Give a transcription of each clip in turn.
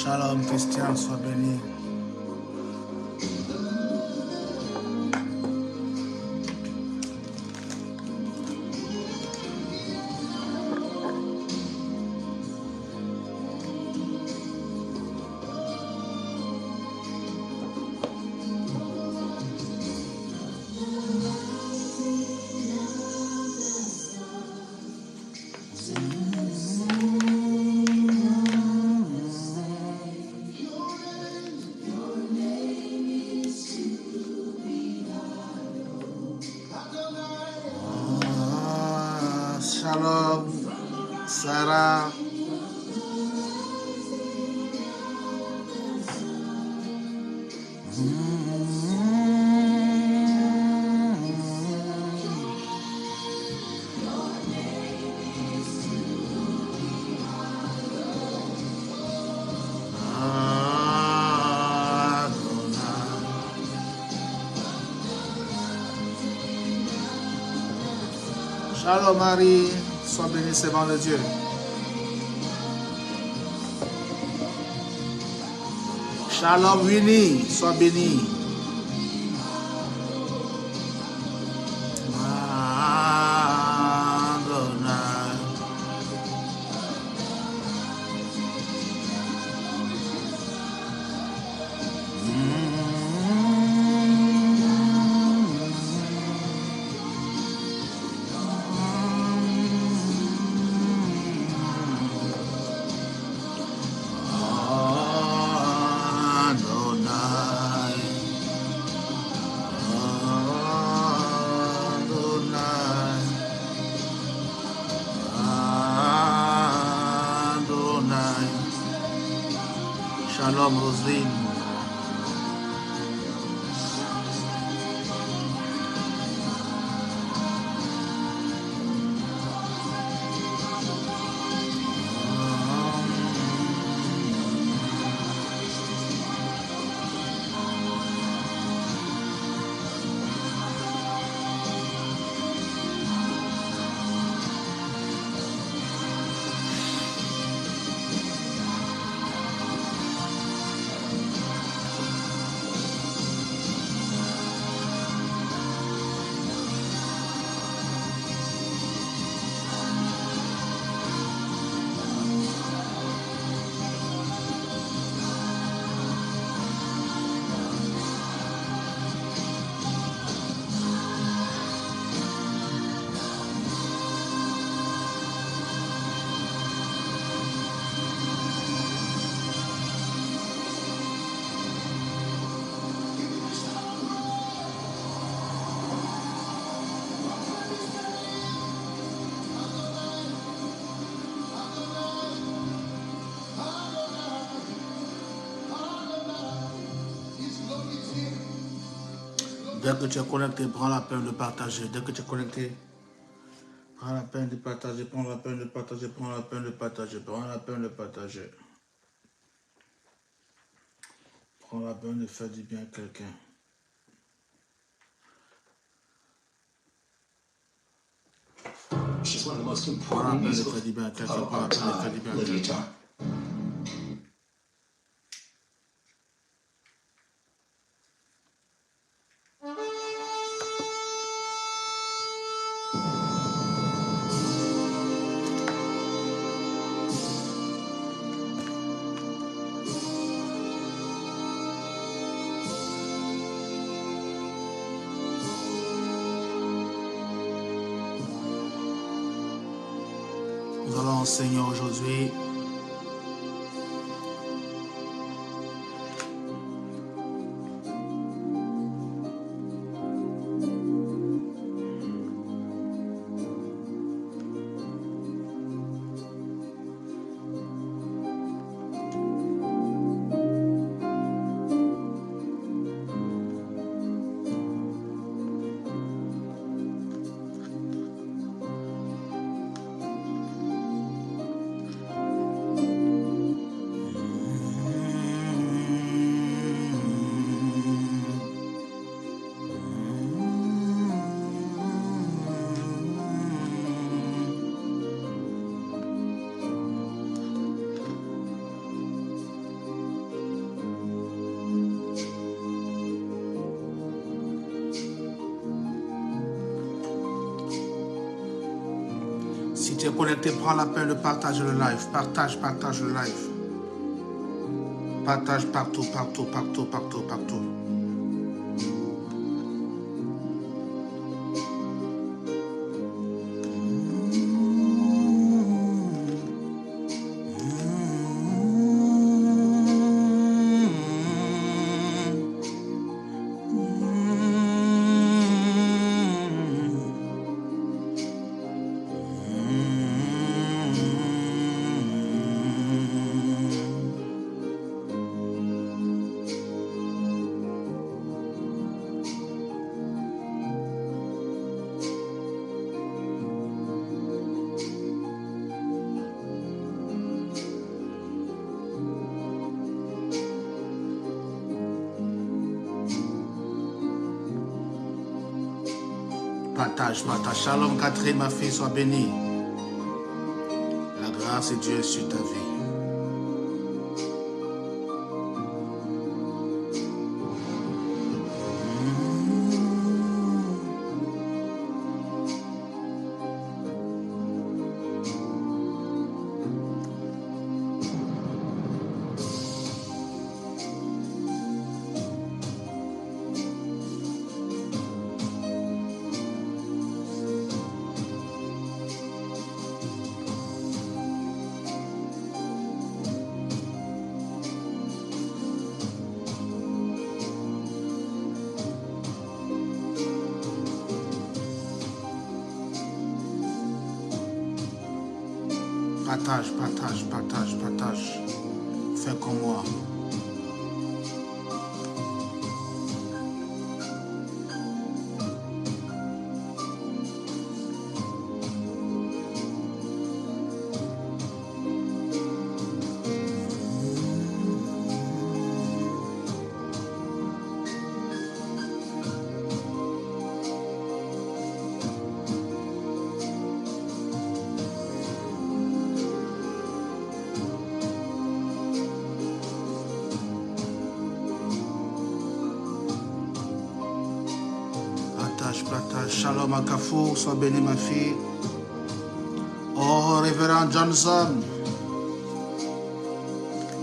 Shalom, Christian, sois béni. Shalom, Sarah. Shalom Marie, sois béni, servant de Dieu. Shalom Winnie, sois béni. Shalom Roselyne. Dès que tu es connecté, prends la peine de partager. Dès que tu es connecté, prends la peine de partager, prends la peine de partager, prends la peine de partager, prends la peine de partager. Prends la peine de faire du bien à quelqu'un. Prends la peine de faire du bien à quelqu'un, prends la peine de faire du bien à quelqu'un. Nous allons enseigner aujourd'hui. Si tu es connecté, prends la peine de partager le live. Partage le live. Partage partout. Partage. Shalom Catherine, ma fille, sois bénie. La grâce de Dieu est sur ta vie. Partage. Fais comme moi. Partage. Shalom à Carrefour, sois béni ma fille. Oh, révérend Johnson,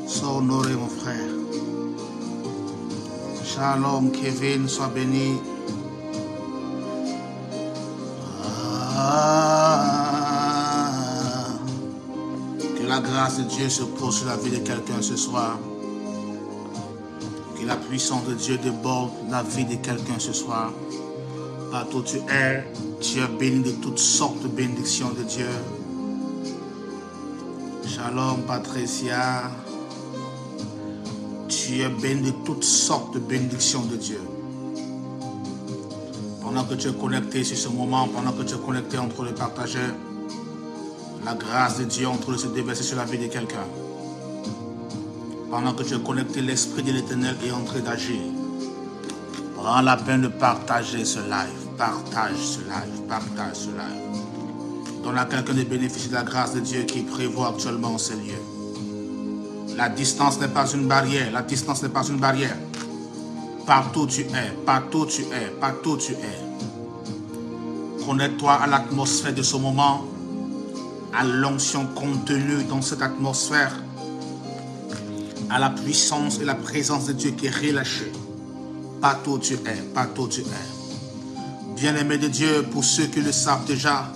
sois honoré mon frère. Shalom Kevin, sois béni. Que la grâce de Dieu se pose sur la vie de quelqu'un ce soir. Que la puissance de Dieu déborde la vie de quelqu'un ce soir. Partout où tu es béni de toutes sortes de bénédictions de Dieu. Shalom Patricia. Tu es béni de toutes sortes de bénédictions de Dieu. Pendant que tu es connecté sur ce moment, pendant que tu es connecté entre les partageurs, la grâce de Dieu est en train de se déverser sur la vie de quelqu'un. Pendant que tu es connecté, l'Esprit de l'Éternel est en train d'agir. Prends la peine de partager ce live. Partage ce live. Donne à quelqu'un de bénéficier de la grâce de Dieu qui prévoit actuellement en ces lieux. La distance n'est pas une barrière. Partout tu es. Connecte-toi à l'atmosphère de ce moment, à l'onction contenue dans cette atmosphère, à la puissance et la présence de Dieu qui est relâchée. Partout tu es. Bien-aimés de Dieu, pour ceux qui le savent déjà,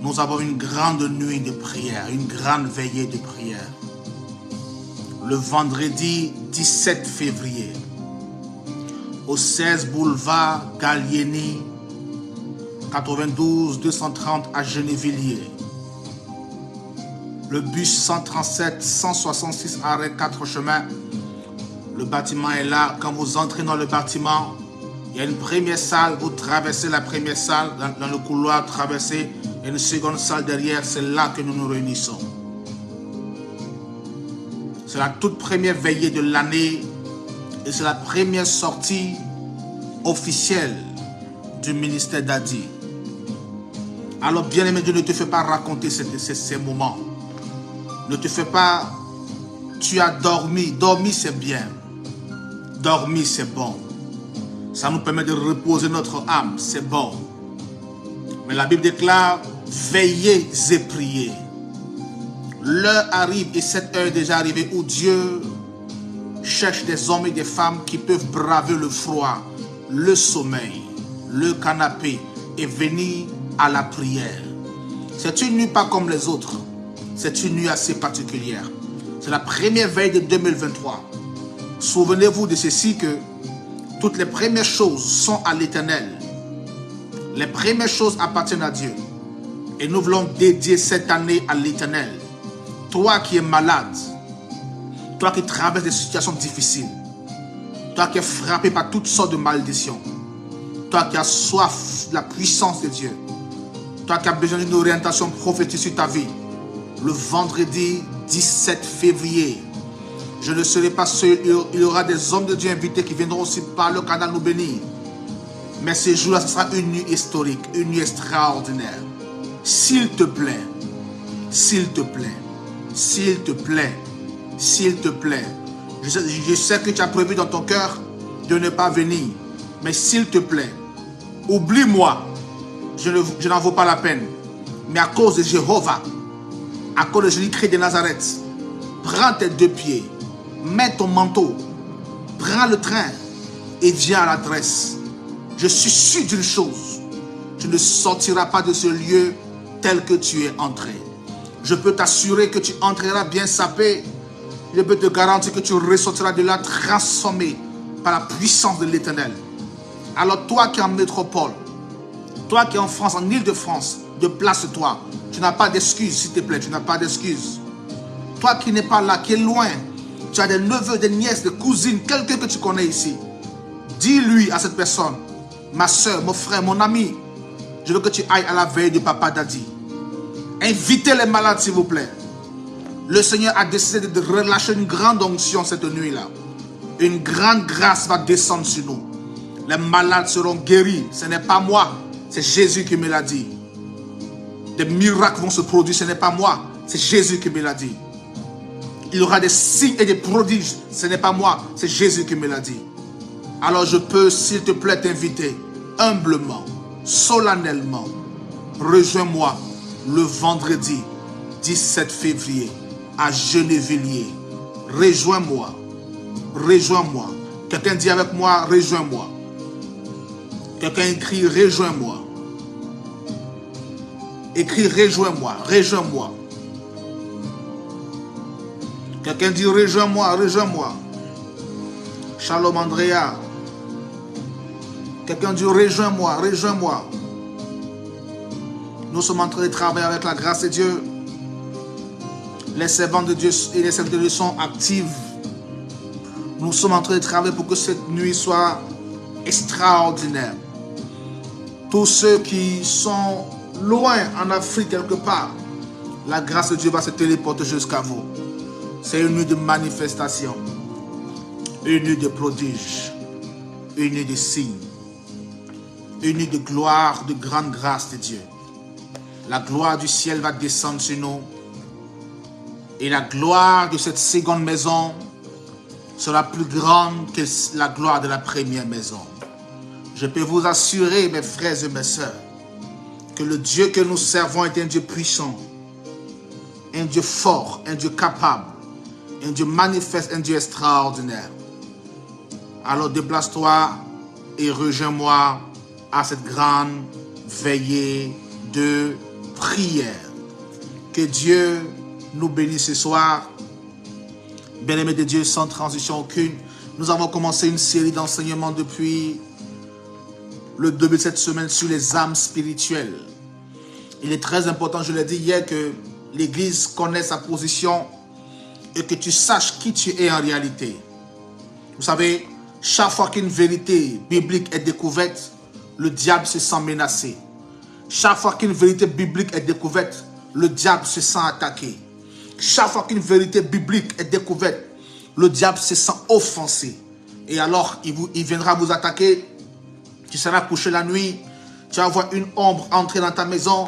nous avons une grande nuit de prière, une grande veillée de prière. Le vendredi 17 février, au 16 boulevard Gallieni, 92 230 à Gennevilliers. Le bus 137 166 arrêt 4 chemins. Le bâtiment est là. Quand vous entrez dans le bâtiment, il y a une première salle. Vous traversez la première salle dans le couloir, traversez. Il y a une seconde salle derrière. C'est là que nous nous réunissons. C'est la toute première veillée de l'année et c'est la première sortie officielle du ministère d'Adi. Alors, bien-aimé Dieu, ne te fais pas raconter ces moments. Ne te fais pas... Tu as dormi. Dormir, c'est bien. Dormir, c'est bon. Ça nous permet de reposer notre âme. C'est bon. Mais la Bible déclare, veillez et priez. L'heure arrive, et cette heure est déjà arrivée, où Dieu cherche des hommes et des femmes qui peuvent braver le froid, le sommeil, le canapé et venir à la prière. C'est une nuit pas comme les autres. C'est une nuit assez particulière. C'est la première veille de 2023. Souvenez-vous de ceci, que toutes les premières choses sont à l'Éternel. Les premières choses appartiennent à Dieu. Et nous voulons dédier cette année à l'Éternel. Toi qui es malade, toi qui traverses des situations difficiles, toi qui es frappé par toutes sortes de malédictions, toi qui as soif de la puissance de Dieu, toi qui as besoin d'une orientation prophétique sur ta vie, le vendredi 17 février, je ne serai pas seul, il y aura des hommes de Dieu invités qui viendront aussi par le canal nous bénir. Mais ce jour-là, ce sera une nuit historique, une nuit extraordinaire. S'il te plaît, s'il te plaît, s'il te plaît, s'il te plaît. Je sais que tu as prévu dans ton cœur de ne pas venir. Mais s'il te plaît, oublie-moi. Je n'en vaux pas la peine. Mais à cause de Jéhovah, à cause de Jésus-Christ de Nazareth, prends tes deux pieds, mets ton manteau, prends le train et viens à l'adresse. Je suis sûr d'une chose. Tu ne sortiras pas de ce lieu tel que tu es entré. Je peux t'assurer que tu entreras bien sapé. Je peux te garantir que tu ressortiras de là transformé par la puissance de l'Éternel. Alors toi qui es en métropole, toi qui es en France, en Île-de-France, déplace-toi. Tu n'as pas d'excuses, s'il te plaît, tu n'as pas d'excuses. Toi qui n'es pas là, qui es loin, tu as des neveux, des nièces, des cousines, quelqu'un que tu connais ici. Dis-lui à cette personne, ma soeur, mon frère, mon ami, je veux que tu ailles à la veille de Papa Daddy. Invitez les malades, s'il vous plaît. Le Seigneur a décidé de relâcher une grande onction cette nuit-là. Une grande grâce va descendre sur nous. Les malades seront guéris. Ce n'est pas moi, c'est Jésus qui me l'a dit. Des miracles vont se produire, ce n'est pas moi, c'est Jésus qui me l'a dit. Il y aura des signes et des prodiges, ce n'est pas moi, c'est Jésus qui me l'a dit. Alors je peux, s'il te plaît, t'inviter humblement, solennellement. Rejoins-moi le vendredi 17 février à Gennevilliers. Rejoins-moi. Rejoins-moi. Quelqu'un dit avec moi, rejoins-moi. Quelqu'un écrit, rejoins-moi. Écris, rejoins-moi, rejoins-moi. Quelqu'un dit, rejoins-moi, rejoins-moi. Shalom Andrea. Quelqu'un dit, rejoins-moi, rejoins-moi. Nous sommes en train de travailler avec la grâce de Dieu. Les servants de Dieu et les servantes de Dieu sont actifs. Nous sommes en train de travailler pour que cette nuit soit extraordinaire. Tous ceux qui sont loin en Afrique quelque part, la grâce de Dieu va se téléporter jusqu'à vous. C'est une nuit de manifestation, une nuit de prodige, une nuit de signes, une nuit de gloire, de grande grâce de Dieu. La gloire du ciel va descendre sur nous et la gloire de cette seconde maison sera plus grande que la gloire de la première maison. Je peux vous assurer, mes frères et mes sœurs, que le Dieu que nous servons est un Dieu puissant, un Dieu fort, un Dieu capable, un Dieu manifeste, un Dieu extraordinaire. Alors déplace-toi et rejoins-moi à cette grande veillée de prière. Que Dieu nous bénisse ce soir. Bien-aimés de Dieu, sans transition aucune, nous avons commencé une série d'enseignements depuis le début de cette semaine sur les âmes spirituelles. Il est très important, je l'ai dit hier, que l'Église connaisse sa position et que tu saches qui tu es en réalité. Vous savez, chaque fois qu'une vérité biblique est découverte, le diable se sent menacé. Chaque fois qu'une vérité biblique est découverte, le diable se sent attaqué. Chaque fois qu'une vérité biblique est découverte, le diable se sent offensé. Et alors, il viendra vous attaquer. Tu seras couché la nuit, tu vas voir une ombre entrer dans ta maison,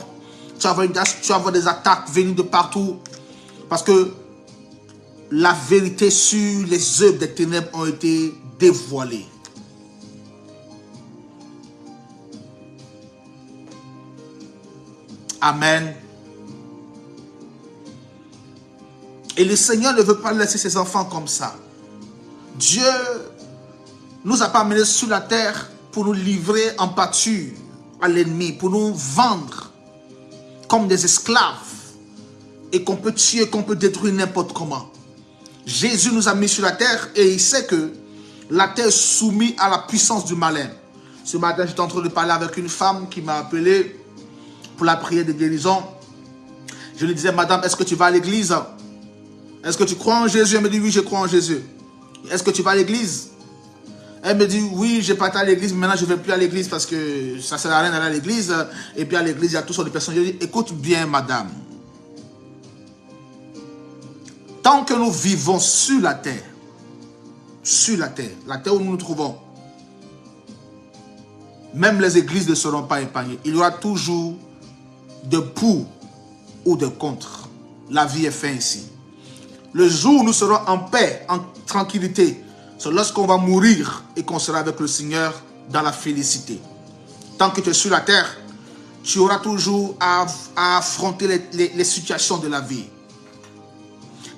tu vas voir des attaques venir de partout. Parce que la vérité sur les œuvres des ténèbres ont été dévoilées. Amen. Et le Seigneur ne veut pas laisser ses enfants comme ça. Dieu nous a pas amenés sur la terre pour nous livrer en pâture à l'ennemi, pour nous vendre comme des esclaves et qu'on peut tuer, qu'on peut détruire n'importe comment. Jésus nous a mis sur la terre et il sait que la terre est soumise à la puissance du malin. Ce matin, j'étais en train de parler avec une femme qui m'a appelé pour la prière de guérison. Je lui disais, madame, est-ce que tu vas à l'église? Est-ce que tu crois en Jésus? Elle me dit, oui, je crois en Jésus. Est-ce que tu vas à l'église? Elle me dit, oui, j'ai pas été à l'église, mais maintenant je ne vais plus à l'église parce que ça ne sert à rien d'aller à l'église. Et puis à l'église, il y a toutes sortes de personnes. Je lui dis, écoute bien, madame. Tant que nous vivons sur la terre où nous nous trouvons, même les églises ne seront pas épargnées. Il y aura toujours de pour ou de contre. La vie est faite ici. Le jour où nous serons en paix, en tranquillité, c'est lorsqu'on va mourir et qu'on sera avec le Seigneur dans la félicité. Tant que tu es sur la terre, tu auras toujours à affronter les situations de la vie.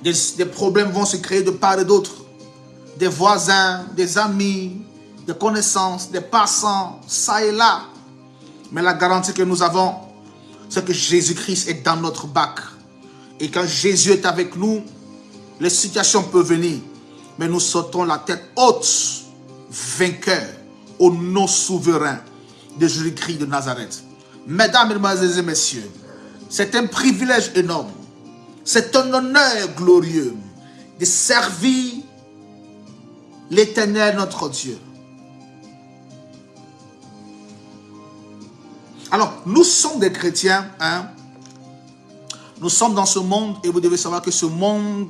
Des problèmes vont se créer de part et d'autre. Des voisins, des amis, des connaissances, des passants, ça et là. Mais la garantie que nous avons, c'est que Jésus-Christ est dans notre bac. Et quand Jésus est avec nous, les situations peuvent venir. Mais nous sautons la tête haute, vainqueurs, au nom souverain de Jésus-Christ de Nazareth. Mesdames, mesdemoiselles et messieurs, c'est un privilège énorme. C'est un honneur glorieux de servir l'Éternel notre Dieu. Alors, nous sommes des chrétiens, hein? Nous sommes dans ce monde et vous devez savoir que ce monde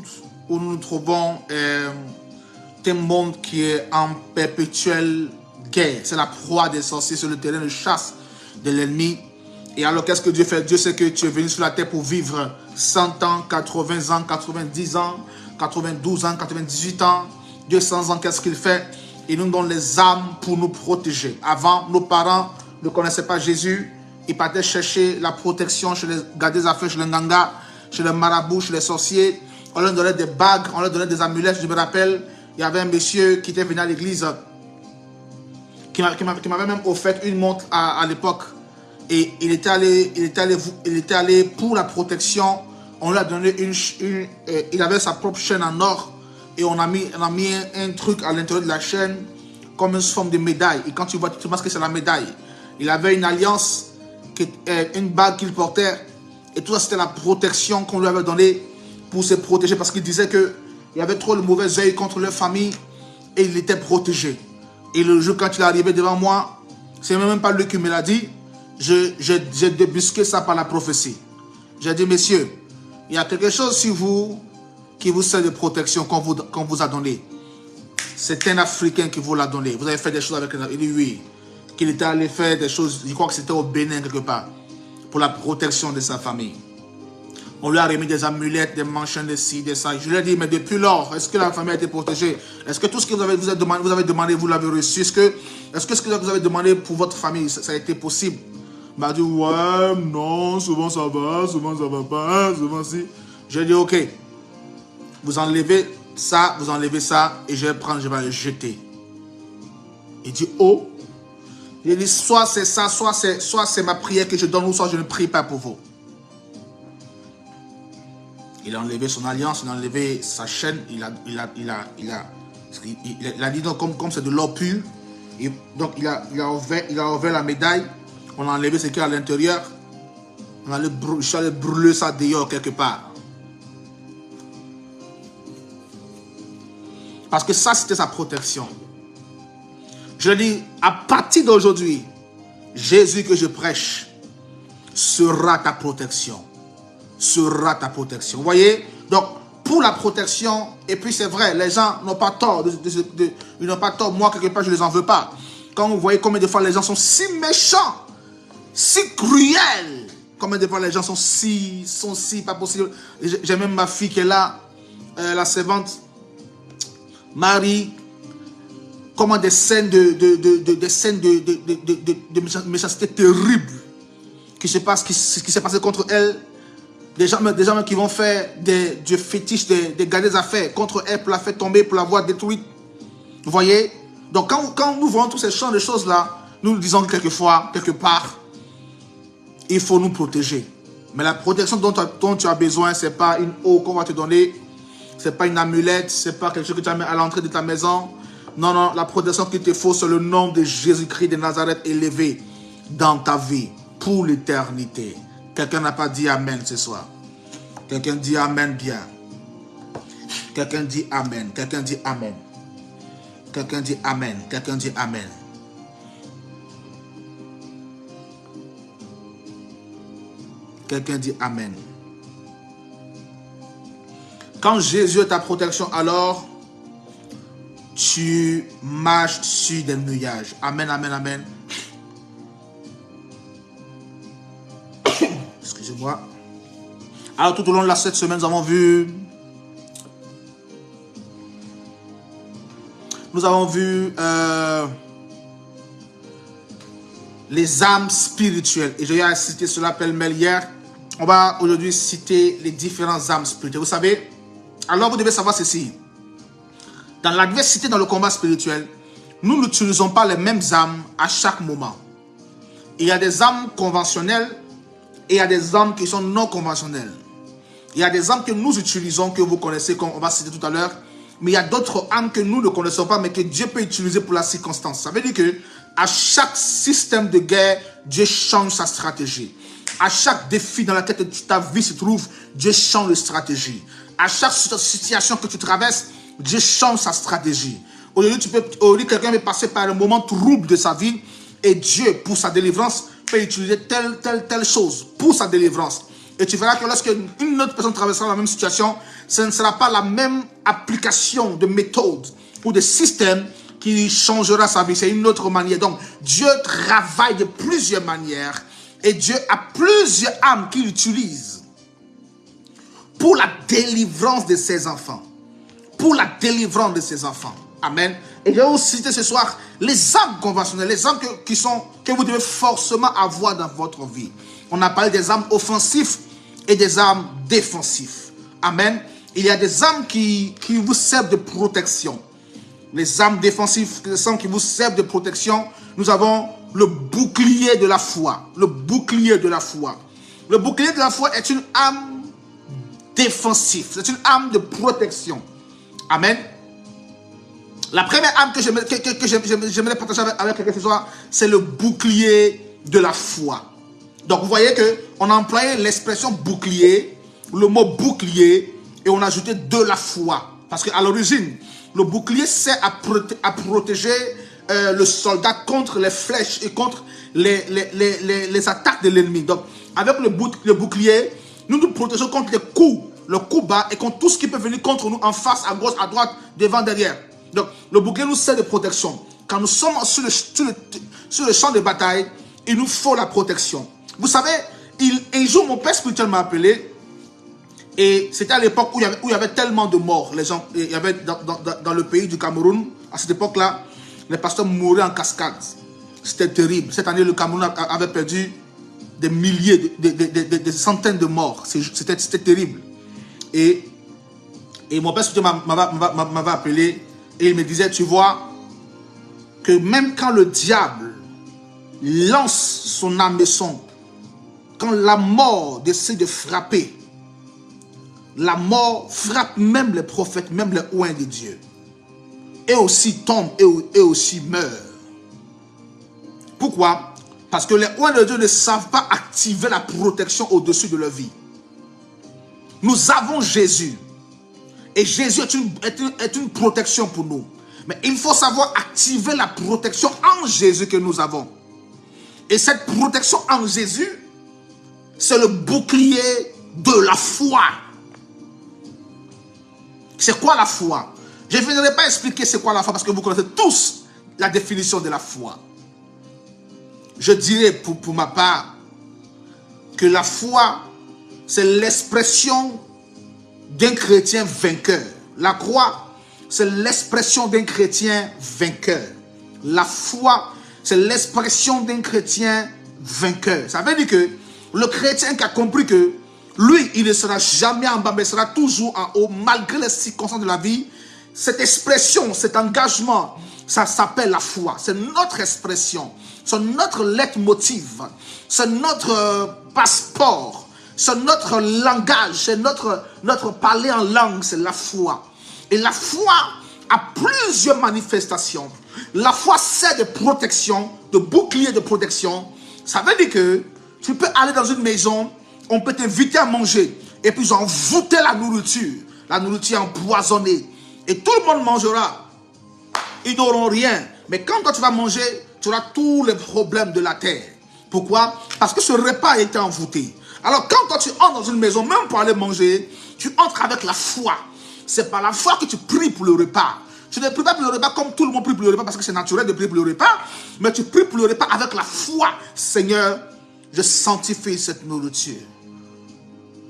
où nous nous trouvons est un monde qui est en perpétuelle guerre. C'est la proie des sorciers sur le terrain de chasse de l'ennemi. Et alors, qu'est-ce que Dieu fait? Dieu sait que tu es venu sur la terre pour vivre 100 ans, 80 ans, 90 ans, 92 ans, 98 ans, 200 ans. Qu'est-ce qu'il fait? Il nous donne les armes pour nous protéger. Avant, nos parents ne connaissaient pas Jésus. Ils partaient chercher la protection chez les gars des affaires, chez les ngangas, chez les marabouts, chez les sorciers. On leur donnait des bagues, on leur donnait des amulettes. Je me rappelle, il y avait un monsieur qui était venu à l'église, qui m'avait même offert une montre à l'époque. Et il était allé pour la protection. On lui a donné il avait sa propre chaîne en or. Et on a mis un truc à l'intérieur de la chaîne, comme une forme de médaille. Et quand tu vois, tu penses que c'est la médaille. Il avait une alliance, une bague qu'il portait. Et tout ça, c'était la protection qu'on lui avait donnée pour se protéger. Parce qu'il disait qu'il y avait trop de mauvais œil contre leur famille. Et il était protégé. Et le jour, quand il est arrivé devant moi, c'est même pas lui qui me l'a dit. J'ai débusqué ça par la prophétie. J'ai dit, messieurs, il y a quelque chose sur vous qui vous sert de protection qu'on vous a donné. C'est un Africain qui vous l'a donné. Vous avez fait des choses avec lui. Il dit oui. Qu'il était allé faire des choses, je crois que c'était au Bénin quelque part, pour la protection de sa famille. On lui a remis des amulettes, des manchettes de ci, de ça. Je lui ai dit, mais depuis lors, est-ce que la famille a été protégée? Est-ce que tout ce que vous avez demandé, vous l'avez reçu? Est-ce que ce que vous avez demandé pour votre famille, ça a été possible? Il m'a dit, ouais, non, souvent ça va, souvent ça va pas, souvent si. J'ai dit, ok, vous enlevez ça, et je vais prendre, je vais le jeter. Il dit, oh. Il dit, soit c'est ça, soit c'est ma prière que je donne, ou soit je ne prie pas pour vous. Il a enlevé son alliance, il a enlevé sa chaîne, il a dit donc comme c'est de l'or pur, donc il a ouvert la médaille, on a enlevé ce qu'il y a à l'intérieur, je suis allé brûler ça dehors quelque part. Parce que ça, c'était sa protection. Je dis, à partir d'aujourd'hui, Jésus que je prêche sera ta protection. Sera ta protection. Vous voyez? Donc, pour la protection, et puis c'est vrai, les gens n'ont pas tort. Ils n'ont pas tort. Moi, quelque part, je ne les en veux pas. Quand vous voyez combien de fois les gens sont si méchants, si cruels, combien de fois les gens sont si pas possible. J'ai même ma fille qui est là, la servante, Marie, comment des scènes de méchanceté terribles. qui s'est passé contre elle. Des gens même qui vont faire du fétiche, des galets à faire contre elle pour la faire tomber, pour la voir détruite. Vous voyez? Donc quand nous voyons tous ces champs de choses-là, nous disons quelquefois, quelque part, il faut nous protéger. Mais la protection dont tu as besoin, ce n'est pas une eau qu'on va te donner, ce n'est pas une amulette, ce n'est pas quelque chose que tu as mis à l'entrée de ta maison. Non, non, la protection qu'il te faut, c'est le nom de Jésus-Christ de Nazareth élevé dans ta vie pour l'éternité. Quelqu'un n'a pas dit Amen ce soir. Quelqu'un dit Amen bien. Quelqu'un dit Amen. Quelqu'un dit Amen. Quelqu'un dit Amen. Quelqu'un dit Amen. Quelqu'un dit Amen. Quand Jésus est ta protection, alors tu marches sur des nuages. Amen, amen, amen. Excusez-moi. Alors tout au long de cette semaine, nous avons vu les âmes spirituelles. Et j'ai cité cela pêle-mêle hier. On va aujourd'hui citer les différentes âmes spirituelles. Vous savez, alors vous devez savoir ceci. Dans l'adversité, dans le combat spirituel, nous n'utilisons pas les mêmes âmes à chaque moment. Il y a des âmes conventionnelles et il y a des âmes qui sont non conventionnelles. Il y a des âmes que nous utilisons, que vous connaissez, qu'on va citer tout à l'heure. Mais il y a d'autres âmes que nous ne connaissons pas, mais que Dieu peut utiliser pour la circonstance. Ça veut dire que à chaque système de guerre, Dieu change sa stratégie. À chaque défi dans lequel ta vie se trouve, Dieu change de stratégie. À chaque situation que tu traverses, Dieu change sa stratégie. Aujourd'hui, quelqu'un peut passer par un moment trouble de sa vie et Dieu, pour sa délivrance, peut utiliser telle chose pour sa délivrance. Et tu verras que lorsque une autre personne traversera la même situation, ce ne sera pas la même application de méthode ou de système qui changera sa vie. C'est une autre manière. Donc, Dieu travaille de plusieurs manières et Dieu a plusieurs âmes qu'il utilise pour la délivrance de ses enfants. Pour la délivrance de ses enfants. Amen. Et je vais vous citer ce soir les âmes conventionnelles, les âmes que vous devez forcément avoir dans votre vie. On a parlé des âmes offensives et des âmes défensives. Amen. Il y a des âmes qui vous servent de protection. Les âmes défensives, les âmes qui vous servent de protection. Nous avons le bouclier de la foi. Le bouclier de la foi. Le bouclier de la foi est une âme défensive. C'est une âme de protection. Amen. La première âme que j'aimerais partager avec quelqu'un ce soir, c'est le bouclier de la foi. Donc vous voyez qu'on a employé l'expression bouclier, le mot bouclier, et on a ajouté de la foi. Parce qu'à l'origine, le bouclier sert à protéger le soldat contre les flèches et contre les attaques de l'ennemi. Donc avec le bouclier, nous nous protégeons contre les coups, le coup bas et contre tout ce qui peut venir contre nous en face, à gauche, à droite, devant, derrière. Donc le bouclier nous sert de protection. Quand nous sommes sur le champ de bataille, il nous faut la protection. Vous savez, un jour, mon père spirituel m'a appelé et c'était à l'époque où il y avait tellement de morts. Les gens, il y avait dans le pays du Cameroun, à cette époque-là, les pasteurs mouraient en cascade. C'était terrible. Cette année, le Cameroun avait perdu des milliers, des centaines de morts. C'était terrible. Et mon père spirituel m'avait appelé et il me disait, tu vois, que même quand le diable lance son hameçon, quand la mort décide de frapper, la mort frappe même les prophètes, même les oints de Dieu. Et aussi tombent et aussi meurent. Pourquoi? Parce que les oints de Dieu ne savent pas activer la protection au-dessus de leur vie. Nous avons Jésus. Et Jésus est une protection pour nous. Mais il faut savoir activer la protection en Jésus que nous avons. Et cette protection en Jésus, c'est le bouclier de la foi. C'est quoi la foi? Je ne viendrai pas expliquer c'est quoi la foi parce que vous connaissez tous la définition de la foi. Je dirais pour ma part que la foi, c'est l'expression d'un chrétien vainqueur. La croix, c'est l'expression d'un chrétien vainqueur. La foi, c'est l'expression d'un chrétien vainqueur. Ça veut dire que Le chrétien qui a compris que lui, il ne sera jamais en bas, mais sera toujours en haut, malgré les circonstances de la vie. Cette expression, cet engagement, ça s'appelle la foi. C'est notre expression, c'est notre leitmotiv, c'est notre passeport, c'est notre langage, c'est notre parler en langue, c'est la foi. Et la foi a plusieurs manifestations. La foi sert de protection, de bouclier de protection. Ça veut dire que tu peux aller dans une maison, on peut t'inviter à manger, et puis ils ont envoûté la nourriture empoisonnée, et tout le monde mangera. Ils n'auront rien. Mais quand toi tu vas manger, tu auras tous les problèmes de la terre. Pourquoi? Parce que ce repas a été envoûté. Alors quand toi tu entres dans une maison, même pour aller manger, tu entres avec la foi. C'est par la foi que tu pries pour le repas. Tu ne pries pas pour le repas comme tout le monde prie pour le repas, parce que c'est naturel de prier pour le repas, mais tu pries pour le repas avec la foi. Seigneur, je sanctifie cette nourriture.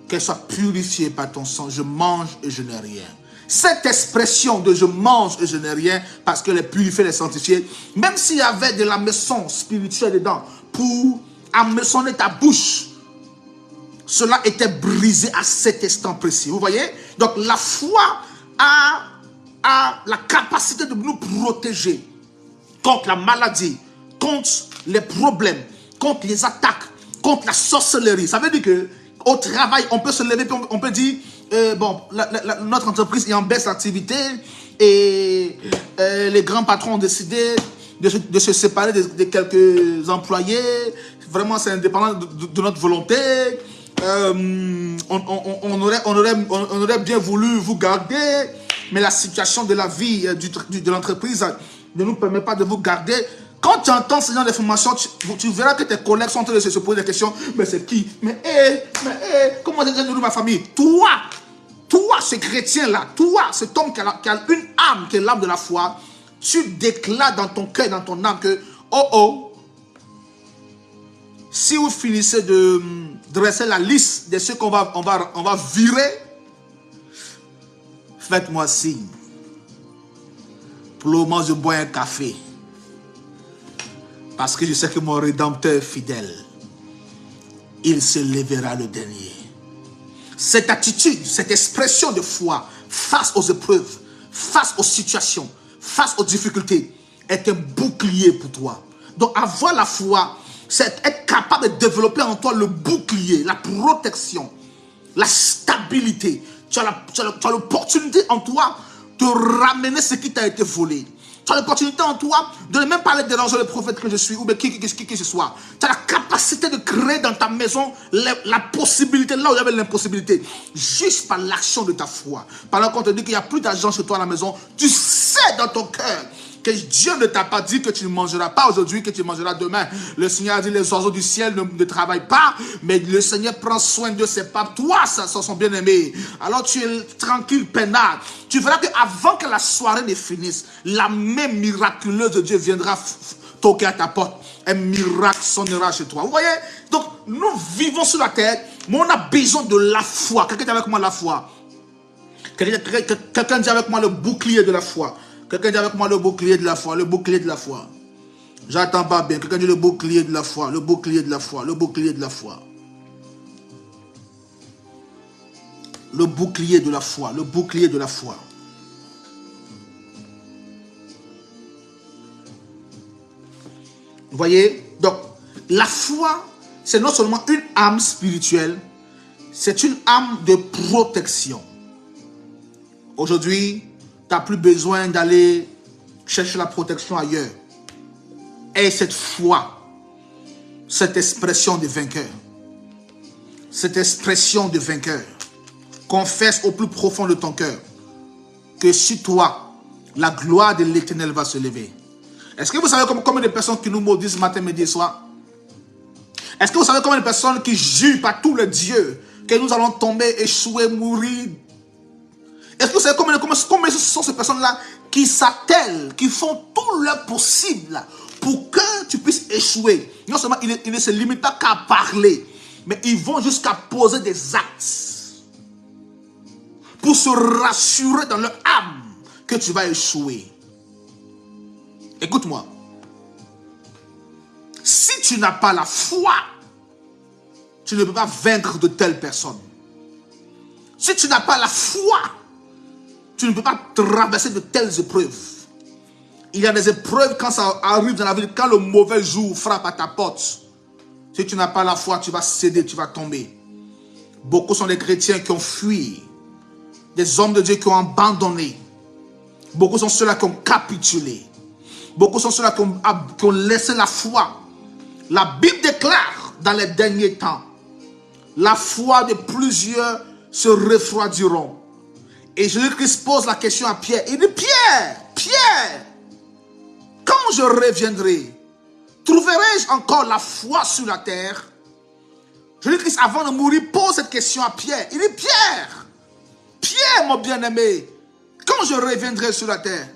Qu'elle soit purifiée par ton sang. Je mange et je n'ai rien. Cette expression de je mange et je n'ai rien, parce qu'elle est purifiée, elle est sanctifiée, même s'il y avait de la maison spirituelle dedans, pour amaçonner ta bouche, cela était brisé à cet instant précis. Vous voyez? Donc la foi a la capacité de nous protéger contre la maladie, contre les problèmes, contre les attaques, contre la sorcellerie. Ça veut dire que au travail, on peut se lever, on peut dire, bon, notre entreprise est en baisse d'activité et les grands patrons ont décidé de se séparer de quelques employés. Vraiment, c'est indépendant de notre volonté. On aurait bien voulu vous garder, mais la situation de la vie de l'entreprise ne nous permet pas de vous garder. Quand tu entends ce genre d'informations, tu verras que tes collègues sont en train de se poser des questions. Mais c'est qui? Comment j'ai nourri ma famille? Toi, ce chrétien-là, toi, cet homme qui a une âme, qui est l'âme de la foi, tu déclares dans ton cœur, dans ton âme que, si vous finissez de dresser la liste de ceux qu'on va virer, faites-moi signe. Pour le moment, je bois un café. Parce que je sais que mon Rédempteur est fidèle. Il se lèvera le dernier. Cette attitude, cette expression de foi face aux épreuves, face aux situations, face aux difficultés, est un bouclier pour toi. Donc avoir la foi, c'est être capable de développer en toi le bouclier, la protection, la stabilité. Tu as l'opportunité en toi de ramener ce qui t'a été volé. Tu as l'opportunité en toi de ne même pas aller déranger le prophète que je suis ou qui que ce soit. Tu as la capacité de créer dans ta maison la possibilité, là où il y avait l'impossibilité, juste par l'action de ta foi. Pendant qu'on te dit qu'il n'y a plus d'argent chez toi à la maison, tu sais dans ton cœur que Dieu ne t'a pas dit que tu ne mangeras pas aujourd'hui, que tu mangeras demain. Le Seigneur a dit les oiseaux du ciel ne travaillent pas, mais le Seigneur prend soin de ses papes. Toi, ça sont bien aimés. Alors tu es tranquille, peinard. Tu verras qu'avant que la soirée ne finisse, la main miraculeuse de Dieu viendra toquer à ta porte. Un miracle sonnera chez toi. Vous voyez? Donc, nous vivons sur la terre, mais on a besoin de la foi. Quelqu'un dit avec moi la foi. Quelqu'un dit avec moi le bouclier de la foi. Quelqu'un dit avec moi le bouclier de la foi, le bouclier de la foi. J'attends pas bien. Quelqu'un dit le bouclier de la foi, le bouclier de la foi, le bouclier de la foi. Le bouclier de la foi, le bouclier de la foi. Vous voyez? Donc, la foi, c'est non seulement une âme spirituelle, c'est une âme de protection. Aujourd'hui, tu n'as plus besoin d'aller chercher la protection ailleurs. Et cette foi, cette expression de vainqueur, cette expression de vainqueur, confesse au plus profond de ton cœur que sur toi, la gloire de l'Éternel va se lever. Est-ce que vous savez combien de personnes qui nous maudissent matin, midi et soir? Est-ce que vous savez combien de personnes qui jurent par tous les dieux que nous allons tomber, échouer, mourir? Est-ce que vous savez combien ce sont ces personnes-là qui s'attellent, qui font tout leur possible pour que tu puisses échouer? Non seulement ils ne se limitent pas qu'à parler, mais ils vont jusqu'à poser des actes pour se rassurer dans leur âme que tu vas échouer. Écoute-moi. Si tu n'as pas la foi, tu ne peux pas vaincre de telles personnes. Si tu n'as pas la foi, tu ne peux pas traverser de telles épreuves. Il y a des épreuves quand ça arrive dans la vie, quand le mauvais jour frappe à ta porte. Si tu n'as pas la foi, tu vas céder, tu vas tomber. Beaucoup sont des chrétiens qui ont fui, des hommes de Dieu qui ont abandonné. Beaucoup sont ceux-là qui ont capitulé. Beaucoup sont ceux-là qui ont laissé la foi. La Bible déclare dans les derniers temps, la foi de plusieurs se refroidiront. Et Jésus-Christ pose la question à Pierre. Il dit, Pierre, quand je reviendrai, trouverai-je encore la foi sur la terre? Jésus-Christ, avant de mourir, pose cette question à Pierre. Il dit, Pierre, mon bien-aimé, quand je reviendrai sur la terre,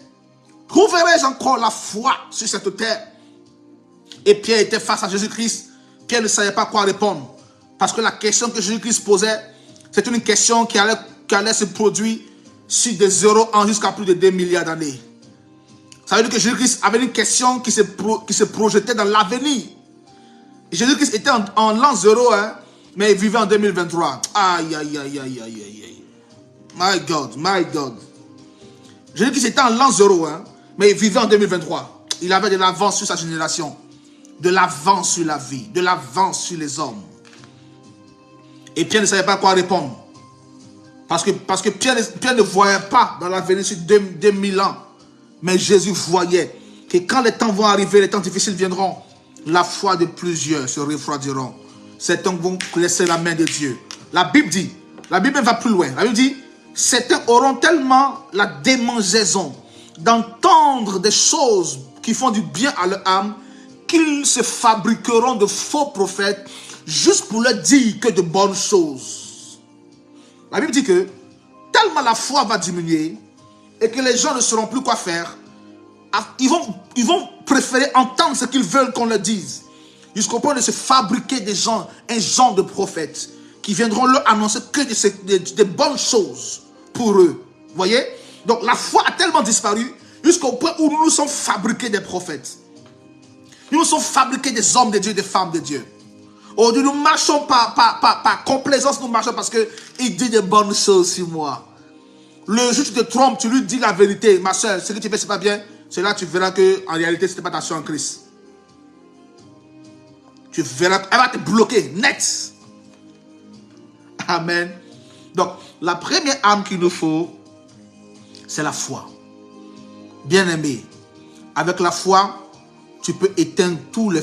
trouverai-je encore la foi sur cette terre? Et Pierre était face à Jésus-Christ. Pierre ne savait pas quoi répondre. Parce que la question que Jésus-Christ posait, c'est une question qui allait se produire sur des 0 ans jusqu'à plus de 2 milliards d'années. Ça veut dire que Jésus-Christ avait une question qui se projetait dans l'avenir. Jésus-Christ était en l'an 0, hein, mais il vivait en 2023. Aïe. My God. Jésus-Christ était en l'an 0, hein, mais il vivait en 2023. Il avait de l'avance sur sa génération, de l'avance sur la vie, de l'avance sur les hommes. Et Pierre ne savait pas quoi répondre. Parce que Pierre ne voyait pas dans l'avenir sur 2000 ans. Mais Jésus voyait que quand les temps vont arriver, les temps difficiles viendront, la foi de plusieurs se refroidiront. Certains vont laisser la main de Dieu. La Bible va plus loin. La Bible dit, certains auront tellement la démangeaison d'entendre des choses qui font du bien à leur âme, qu'ils se fabriqueront de faux prophètes juste pour leur dire que de bonnes choses. La Bible dit que tellement la foi va diminuer et que les gens ne sauront plus quoi faire, ils vont préférer entendre ce qu'ils veulent qu'on leur dise, jusqu'au point de se fabriquer un genre de prophètes qui viendront leur annoncer que des bonnes choses pour eux. Vous voyez? Donc la foi a tellement disparu jusqu'au point où nous nous sommes fabriqués des prophètes. Nous nous sommes fabriqués des hommes de Dieu, des femmes de Dieu. Aujourd'hui, nous marchons par complaisance, nous marchons parce qu'il dit des bonnes choses sur moi. Le jour où tu te trompes, tu lui dis la vérité. Ma soeur, ce que tu fais, c'est pas bien. C'est là que tu verras qu'en réalité, ce n'est pas ta soeur en Christ. Tu verras, elle va te bloquer, net. Amen. Donc, la première arme qu'il nous faut, c'est la foi. Bien-aimé, avec la foi, tu peux éteindre tous les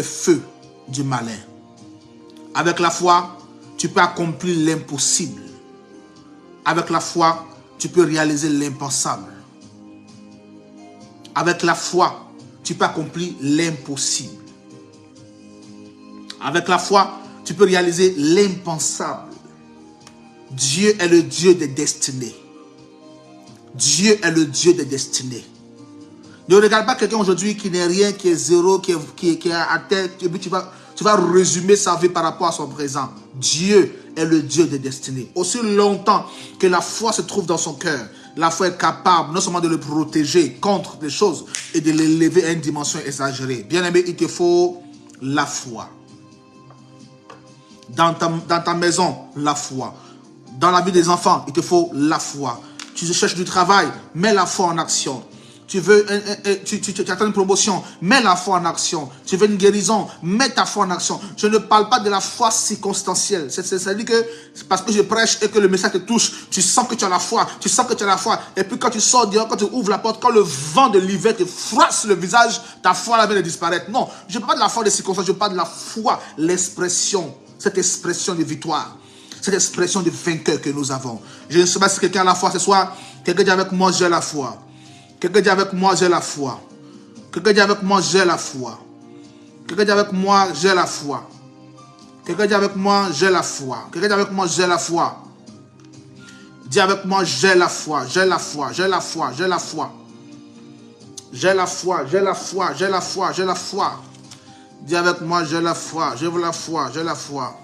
feux du malin. Avec la foi, tu peux accomplir l'impossible. Avec la foi, tu peux réaliser l'impensable. Avec la foi, tu peux accomplir l'impossible. Avec la foi, tu peux réaliser l'impensable. Dieu est le Dieu des destinées. Dieu est le Dieu des destinées. Ne regarde pas quelqu'un aujourd'hui qui n'est rien, qui est zéro, qui est à terre, et puis tu vas résumer sa vie par rapport à son présent. Dieu est le Dieu des destinées. Aussi longtemps que la foi se trouve dans son cœur, la foi est capable non seulement de le protéger contre des choses et de l'élever à une dimension exagérée. Bien-aimé, il te faut la foi. Dans ta maison, la foi. Dans la vie des enfants, il te faut la foi. Tu cherches du travail, mets la foi en action. Tu attends une promotion, mets la foi en action. Tu veux une guérison, mets ta foi en action. Je ne parle pas de la foi circonstancielle. C'est-à-dire que parce que je prêche et que le message te touche, tu sens que tu as la foi, Et puis quand tu sors dehors, quand tu ouvres la porte, quand le vent de l'hiver te froisse le visage, ta foi vient de disparaître. Non, je ne parle pas de la foi des circonstances, je parle de la foi, l'expression, cette expression de victoire, cette expression de vainqueur que nous avons. Je ne sais pas si quelqu'un a la foi ce soir. Quelqu'un dit avec moi, j'ai la foi. Quelqu'un dit avec moi, j'ai la foi. Quelqu'un dit avec moi, j'ai la foi. Quelqu'un dit avec moi, j'ai la foi. Quelqu'un dit avec moi, j'ai la foi. Quelqu'un dit avec moi, j'ai la foi. Dis avec moi, j'ai la foi, j'ai la foi, j'ai la foi, j'ai la foi. J'ai la foi, j'ai la foi, j'ai la foi, j'ai la foi. Dis avec moi, j'ai la foi, j'ai la foi, j'ai la foi.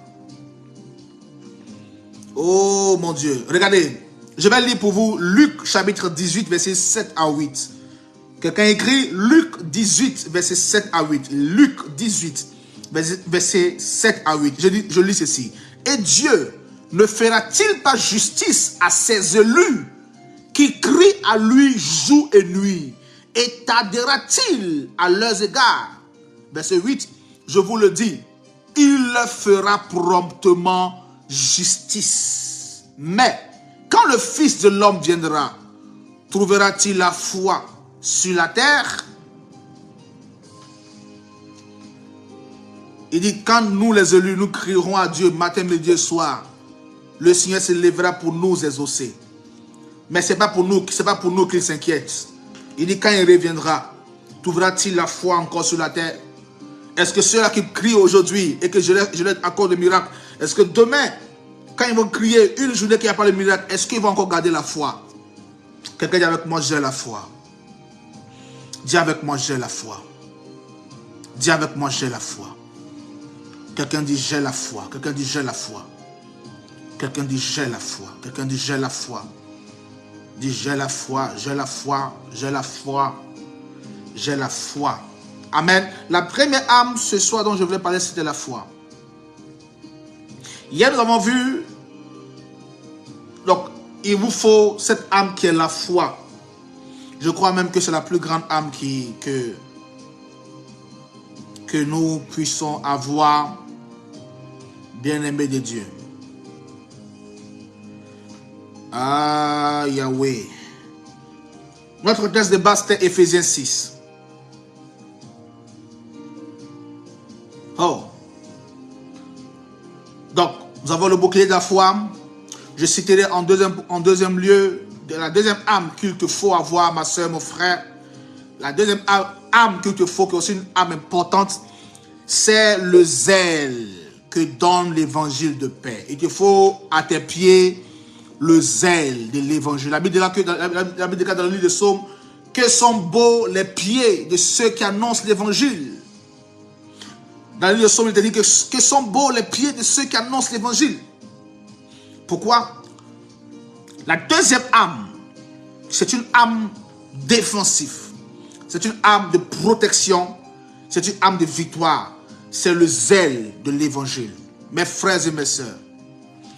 Oh mon Dieu, regardez. Je vais lire pour vous Luc chapitre 18, versets 7 à 8. Quelqu'un écrit Luc 18, versets 7 à 8. Luc 18, versets 7 à 8. Je lis ceci. Et Dieu ne fera-t-il pas justice à ses élus qui crient à lui jour et nuit? Et tardera-t-il à leurs égards? Verset 8, je vous le dis, il leur fera promptement justice. Mais quand le Fils de l'homme viendra, trouvera-t-il la foi sur la terre? Il dit, quand nous les élus, nous crierons à Dieu matin, midi et soir, le Seigneur se lèvera pour nous exaucer. Mais ce n'est pas pour nous qu'il s'inquiète. Il dit, quand il reviendra, trouvera-t-il la foi encore sur la terre? Est-ce que ceux-là qui crient aujourd'hui et que je leur accorde le miracle, est-ce que demain, quand ils vont crier une journée qu'il n'y a pas de miracle, est-ce qu'ils vont encore garder la foi? Quelqu'un dit avec moi, j'ai la foi. Dis avec moi, j'ai la foi. Dis avec moi, j'ai la foi. Quelqu'un dit, j'ai la foi. Quelqu'un dit, j'ai la foi. Quelqu'un dit, j'ai la foi. Quelqu'un dit, j'ai la foi. Dis, j'ai la foi, j'ai la foi, j'ai la foi, j'ai la foi. Amen. La première âme ce soir dont je voulais parler, c'était la foi. Hier, nous avons vu, donc, il vous faut cette âme qui est la foi. Je crois même que c'est la plus grande âme que nous puissions avoir, bien-aimés de Dieu. Ah, Yahweh. Notre texte de base, c'était Éphésiens 6. Oh. Donc, nous avons le bouclier de la foi. Je citerai en deuxième lieu, de la deuxième âme qu'il te faut avoir, ma soeur, mon frère. La deuxième âme qu'il te faut, qui est aussi une âme importante, c'est le zèle que donne l'évangile de paix. Il te faut à tes pieds le zèle de l'évangile. La Bible dit dans le livre de Psaume que sont beaux les pieds de ceux qui annoncent l'évangile. Dans le livre de Psaume, il te dit que sont beaux les pieds de ceux qui annoncent l'évangile. Pourquoi? La deuxième âme, c'est une âme défensive. C'est une âme de protection. C'est une âme de victoire. C'est le zèle de l'évangile. Mes frères et mes sœurs,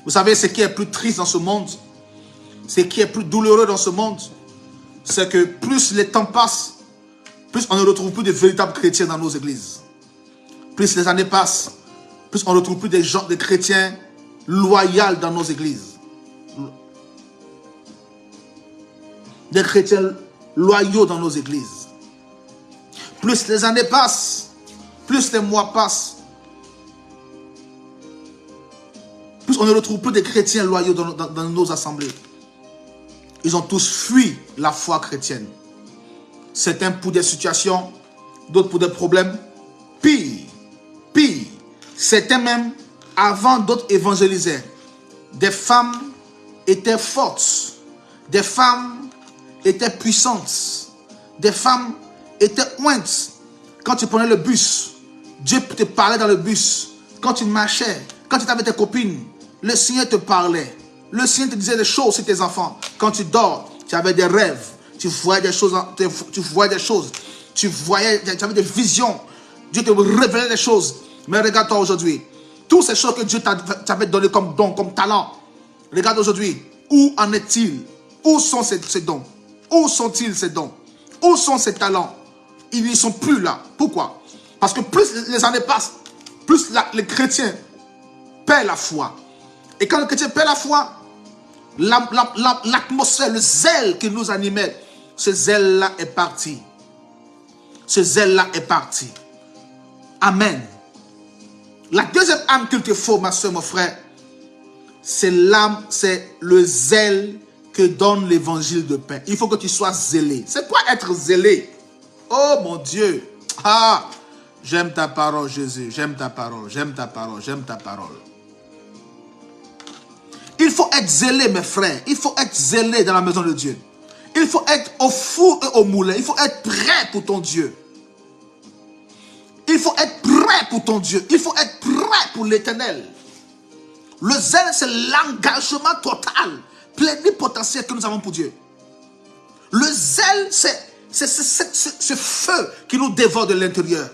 vous savez, ce qui est plus triste dans ce monde, ce qui est plus douloureux dans ce monde, c'est que plus les temps passent, plus on ne retrouve plus de véritables chrétiens dans nos églises. Plus les années passent, plus on ne retrouve plus des chrétiens loyaux dans nos églises. Des chrétiens loyaux dans nos églises. Plus les années passent, plus les mois passent, plus on ne retrouve plus de chrétiens loyaux dans nos assemblées. Ils ont tous fui la foi chrétienne. Certains pour des situations, d'autres pour des problèmes. Pire, certains même, avant d'autres évangélisaient. Des femmes étaient fortes. Des femmes étaient puissantes. Des femmes étaient ointes. Quand tu prenais le bus, Dieu te parlait dans le bus. Quand tu marchais, quand tu étais avec tes copines, le Seigneur te parlait. Le Seigneur te disait des choses sur tes enfants. Quand tu dors, tu avais des rêves. Tu voyais des choses. Tu avais des visions. Dieu te révélait des choses. Mais regarde-toi aujourd'hui. Toutes ces choses que Dieu t'avait données comme don, comme talent. Regarde aujourd'hui. Où en est-il? Où sont ces dons? Où sont-ils ces dons? Où sont ces talents? Ils n'y sont plus là. Pourquoi? Parce que plus les années passent, plus les chrétiens perdent la foi. Et quand le chrétien perd la foi, l'atmosphère, le zèle qui nous animait, ce zèle-là est parti. Ce zèle-là est parti. Amen. La deuxième âme qu'il te faut, ma soeur, mon frère, c'est l'âme, c'est le zèle que donne l'évangile de paix. Il faut que tu sois zélé. C'est quoi être zélé? Oh mon Dieu. Ah, j'aime ta parole, Jésus. J'aime ta parole, j'aime ta parole, j'aime ta parole. Il faut être zélé, mes frères. Il faut être zélé dans la maison de Dieu. Il faut être au four et au moulin. Il faut être prêt pour ton Dieu. Il faut être prêt pour ton Dieu. Il faut être prêt pour l'Éternel. Le zèle, c'est l'engagement total, plénipotentiel que nous avons pour Dieu. Le zèle, c'est ce feu qui nous dévore de l'intérieur.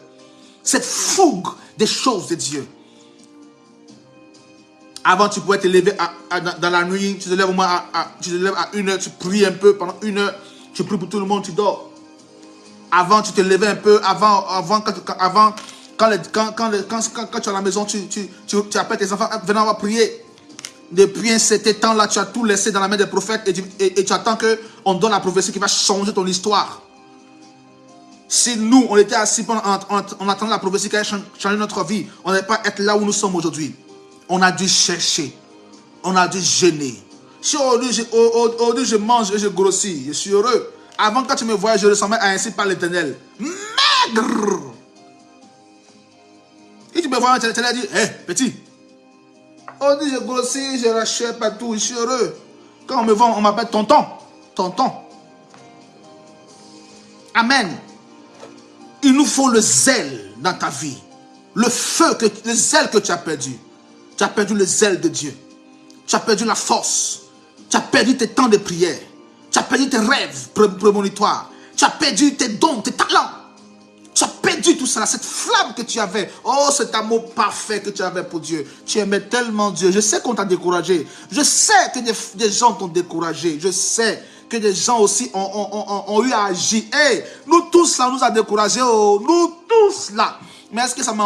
Cette fougue des choses de Dieu. Avant, tu pouvais te lever dans la nuit, tu te lèves au moins tu te lèves à 1h, tu pries un peu pendant 1h, tu pries pour tout le monde, tu dors. Avant, tu te levais un peu, quand tu es à la maison, tu appelles tes enfants, venez, on va prier. Depuis un certain temps-là, tu as tout laissé dans la main des prophètes et tu attends qu'on donne la prophétie qui va changer ton histoire. Si nous, on était assis on attendait la prophétie qui allait changer notre vie, on n'allait pas être là où nous sommes aujourd'hui. On a dû chercher, on a dû jeûner. Si aujourd'hui je mange et je grossis, je suis heureux. Avant, quand tu me voyais, je ressemblais à ainsi par l'Éternel. Maigre! Et tu me vois, tu allais dire, hé, petit. Aujourd'hui, je grossis, je rachète partout, je suis heureux. Quand on me voit, on m'appelle tonton. Tonton. Amen. Il nous faut le zèle dans ta vie. Le zèle que tu as perdu. Tu as perdu le zèle de Dieu. Tu as perdu la force. Tu as perdu tes temps de prière. Tu as perdu tes rêves prémonitoires. Tu as perdu tes dons, tes talents. Tu as perdu tout ça, cette flamme que tu avais. Oh, cet amour parfait que tu avais pour Dieu. Tu aimais tellement Dieu. Je sais qu'on t'a découragé. Je sais que des gens t'ont découragé. Je sais que des gens aussi ont eu à agir. Hey, nous tous là, on nous a découragés. Oh, nous tous là. Mais est-ce que ça m'a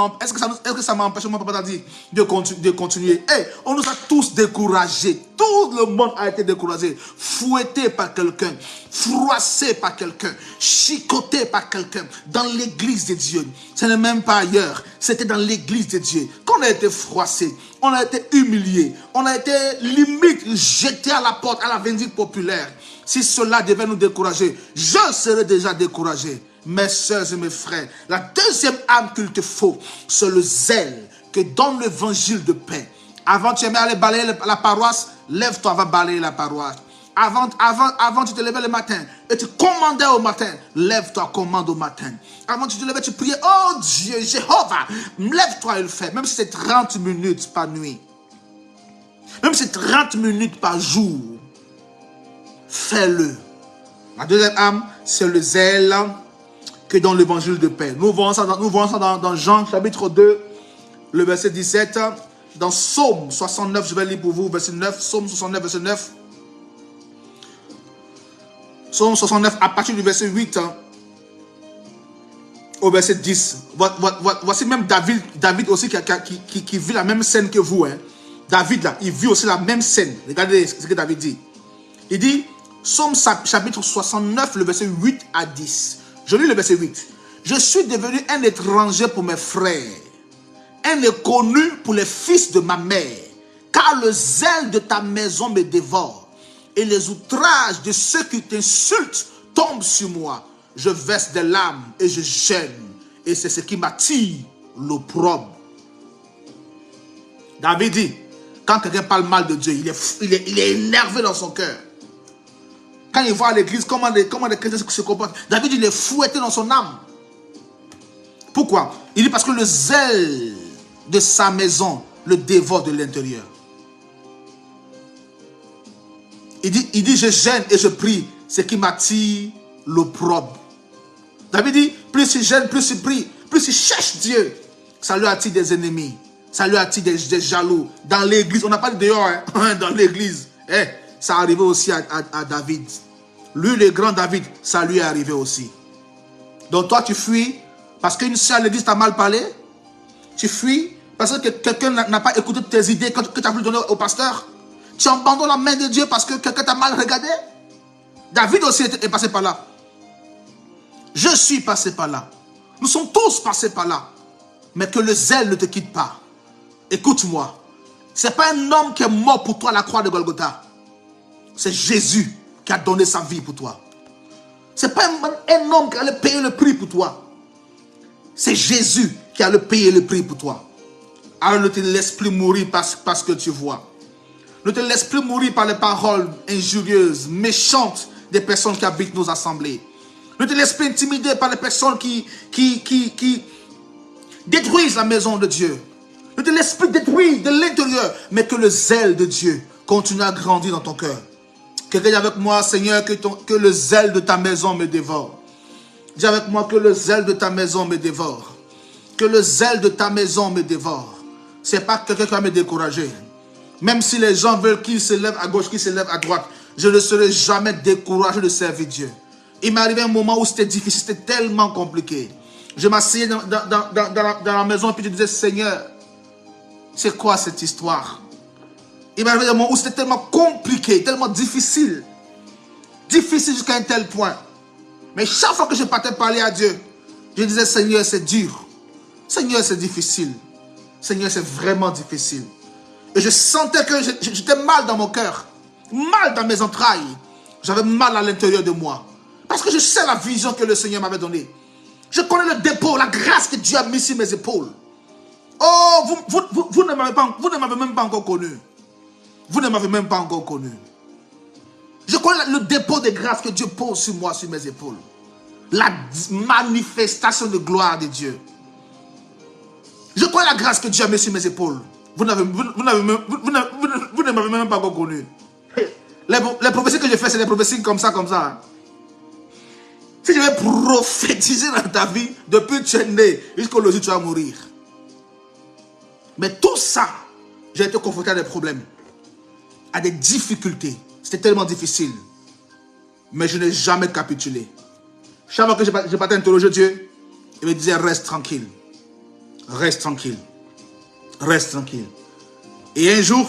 empêché, mon papa t'a dit, de continuer? Hey, on nous a tous découragés. Tout le monde a été découragé. Fouetté par quelqu'un. Froissé par quelqu'un. Chicoté par quelqu'un. Dans l'église de Dieu. Ce n'est même pas ailleurs. C'était dans l'église de Dieu. Qu'on a été froissé. On a été humilié. On a été limite jeté à la porte, à la vindicte populaire. Si cela devait nous décourager, je serais déjà découragé. Mes soeurs et mes frères, la deuxième âme qu'il te faut, c'est le zèle que donne l'évangile de paix. Avant, tu aimais aller balayer la paroisse, lève-toi, va balayer la paroisse. Avant, tu te levais le matin et tu commandais au matin, lève-toi, commande au matin. Avant, tu te levais, tu priais, oh Dieu, Jéhovah, lève-toi et le fais. Même si c'est 30 minutes par nuit, même si c'est 30 minutes par jour, fais-le. La deuxième âme, c'est le zèle que dans l'évangile de paix. Nous voyons ça dans Jean chapitre 2, le verset 17. Dans Psaume 69, je vais lire pour vous, verset 9. Psaume 69, verset 9. Psaume 69, à partir du verset 8 au verset 10. Voici même David aussi qui vit la même scène que vous. Hein. David, là, il vit aussi la même scène. Regardez ce que David dit. Il dit, Psaume chapitre 69, le verset 8 à 10. Je lis le verset 8. Je suis devenu un étranger pour mes frères, un inconnu pour les fils de ma mère, car le zèle de ta maison me dévore, et les outrages de ceux qui t'insultent tombent sur moi. Je verse des larmes et je gêne, et c'est ce qui m'attire l'opprobre. David dit, quand quelqu'un parle mal de Dieu, il est énervé dans son cœur. Quand il voit à l'église, comment les chrétiens se comportent, David, il est fouetté dans son âme. Pourquoi? Il dit parce que le zèle de sa maison le dévore de l'intérieur. Il dit, je gêne et je prie, ce qui m'attire l'opprobre. David dit, plus il gêne, plus il prie, plus il cherche Dieu, ça lui attire des ennemis, ça lui attire des jaloux. Dans l'église, on n'a pas dit dehors, hein, dans l'église. Ça arrivait aussi à David. Lui, le grand David, ça lui est arrivé aussi. Donc toi, tu fuis parce qu'une sœur à l'église t'a mal parlé. Tu fuis parce que quelqu'un n'a pas écouté tes idées que tu as voulu donner au pasteur. Tu abandonnes la main de Dieu parce que quelqu'un t'a mal regardé. David aussi est passé par là. Je suis passé par là. Nous sommes tous passés par là. Mais que le zèle ne te quitte pas. Écoute-moi. Ce n'est pas un homme qui est mort pour toi à la croix de Golgotha. C'est Jésus qui a donné sa vie pour toi. Ce n'est pas un homme qui allait payer le prix pour toi. C'est Jésus qui allait payer le prix pour toi. Alors ne te laisse plus mourir parce que tu vois. Ne te laisse plus mourir par les paroles injurieuses, méchantes des personnes qui habitent nos assemblées. Ne te laisse plus intimider par les personnes qui détruisent la maison de Dieu. Ne te laisse plus détruire de l'intérieur, mais que le zèle de Dieu continue à grandir dans ton cœur. Quelqu'un dit avec moi, Seigneur, que le zèle de ta maison me dévore. Dis avec moi que le zèle de ta maison me dévore. que le zèle de ta maison me dévore. Ce n'est pas quelqu'un qui va me décourager. Même si les gens veulent qu'ils se lèvent à gauche, qu'ils se lèvent à droite, je ne serai jamais découragé de servir Dieu. Il m'est arrivé un moment où c'était difficile, c'était tellement compliqué. Je m'asseyais dans la maison et puis je disais, Seigneur, c'est quoi cette histoire? Il m'est arrivé un moment où c'était tellement compliqué, tellement difficile. Difficile jusqu'à un tel point. Mais chaque fois que je partais parler à Dieu, je disais, Seigneur, c'est dur. Seigneur, c'est difficile. Seigneur, c'est vraiment difficile. Et je sentais que j'étais mal dans mon cœur. Mal dans mes entrailles. J'avais mal à l'intérieur de moi. Parce que je sais la vision que le Seigneur m'avait donnée. Je connais le dépôt, la grâce que Dieu a mis sur mes épaules. Oh, vous ne m'avez même pas encore connu. Vous ne m'avez même pas encore connu. Je connais le dépôt de grâce que Dieu pose sur moi, sur mes épaules. La manifestation de gloire de Dieu. Je connais la grâce que Dieu a mis sur mes épaules. Vous ne m'avez même pas encore connu. Les prophéties que je fais, c'est des prophéties comme ça, comme ça. Si je vais prophétiser dans ta vie, depuis que tu es né, jusqu'au jour où tu vas mourir. Mais tout ça, j'ai été confronté à des problèmes, à des difficultés. C'était tellement difficile. Mais je n'ai jamais capitulé. Chaque fois que je partais interroger Dieu, il me disait, reste tranquille. Reste tranquille. Reste tranquille. Et un jour,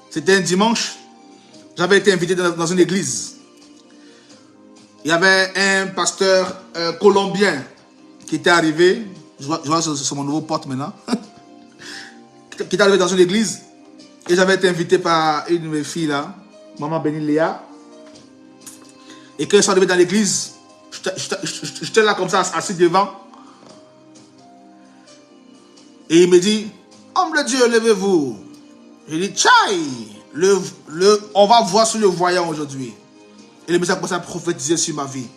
c'était un dimanche, j'avais été invité dans une église. Il y avait un pasteur colombien qui était arrivé. Je vois c'est mon nouveau pote maintenant. Qui était arrivé dans une église. Et j'avais été invité par une de mes filles là, maman Béni Léa. Et quand je suis arrivé dans l'église, j'étais là comme ça, assis devant. Et il me dit, homme de Dieu, levez-vous. J'ai dit, tchaï, on va voir sur le voyant aujourd'hui. Et le message a commencé à prophétiser sur ma vie.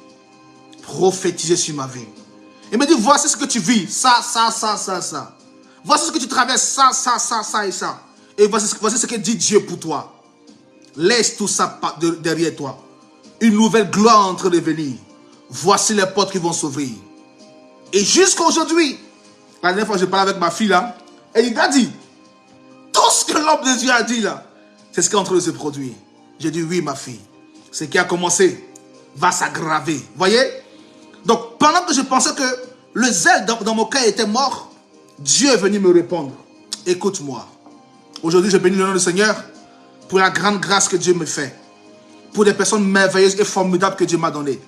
Prophétiser sur ma vie. Il me dit, voici ce que tu vis, ça. Voici ce que tu traverses, ça et ça. Et voici ce que dit Dieu pour toi. Laisse tout ça derrière toi. Une nouvelle gloire est en train de venir. Voici les portes qui vont s'ouvrir. Et jusqu'à aujourd'hui, la dernière fois que je parlais avec ma fille là, et il m'a dit, tout ce que l'homme de Dieu a dit là, c'est ce qui est en train de se produire. J'ai dit, oui ma fille, ce qui a commencé va s'aggraver. Voyez? Donc pendant que je pensais que le zèle dans mon cœur était mort, Dieu est venu me répondre. Écoute-moi. Aujourd'hui, je bénis le nom du Seigneur pour la grande grâce que Dieu me fait. Pour des personnes merveilleuses et formidables que Dieu m'a données.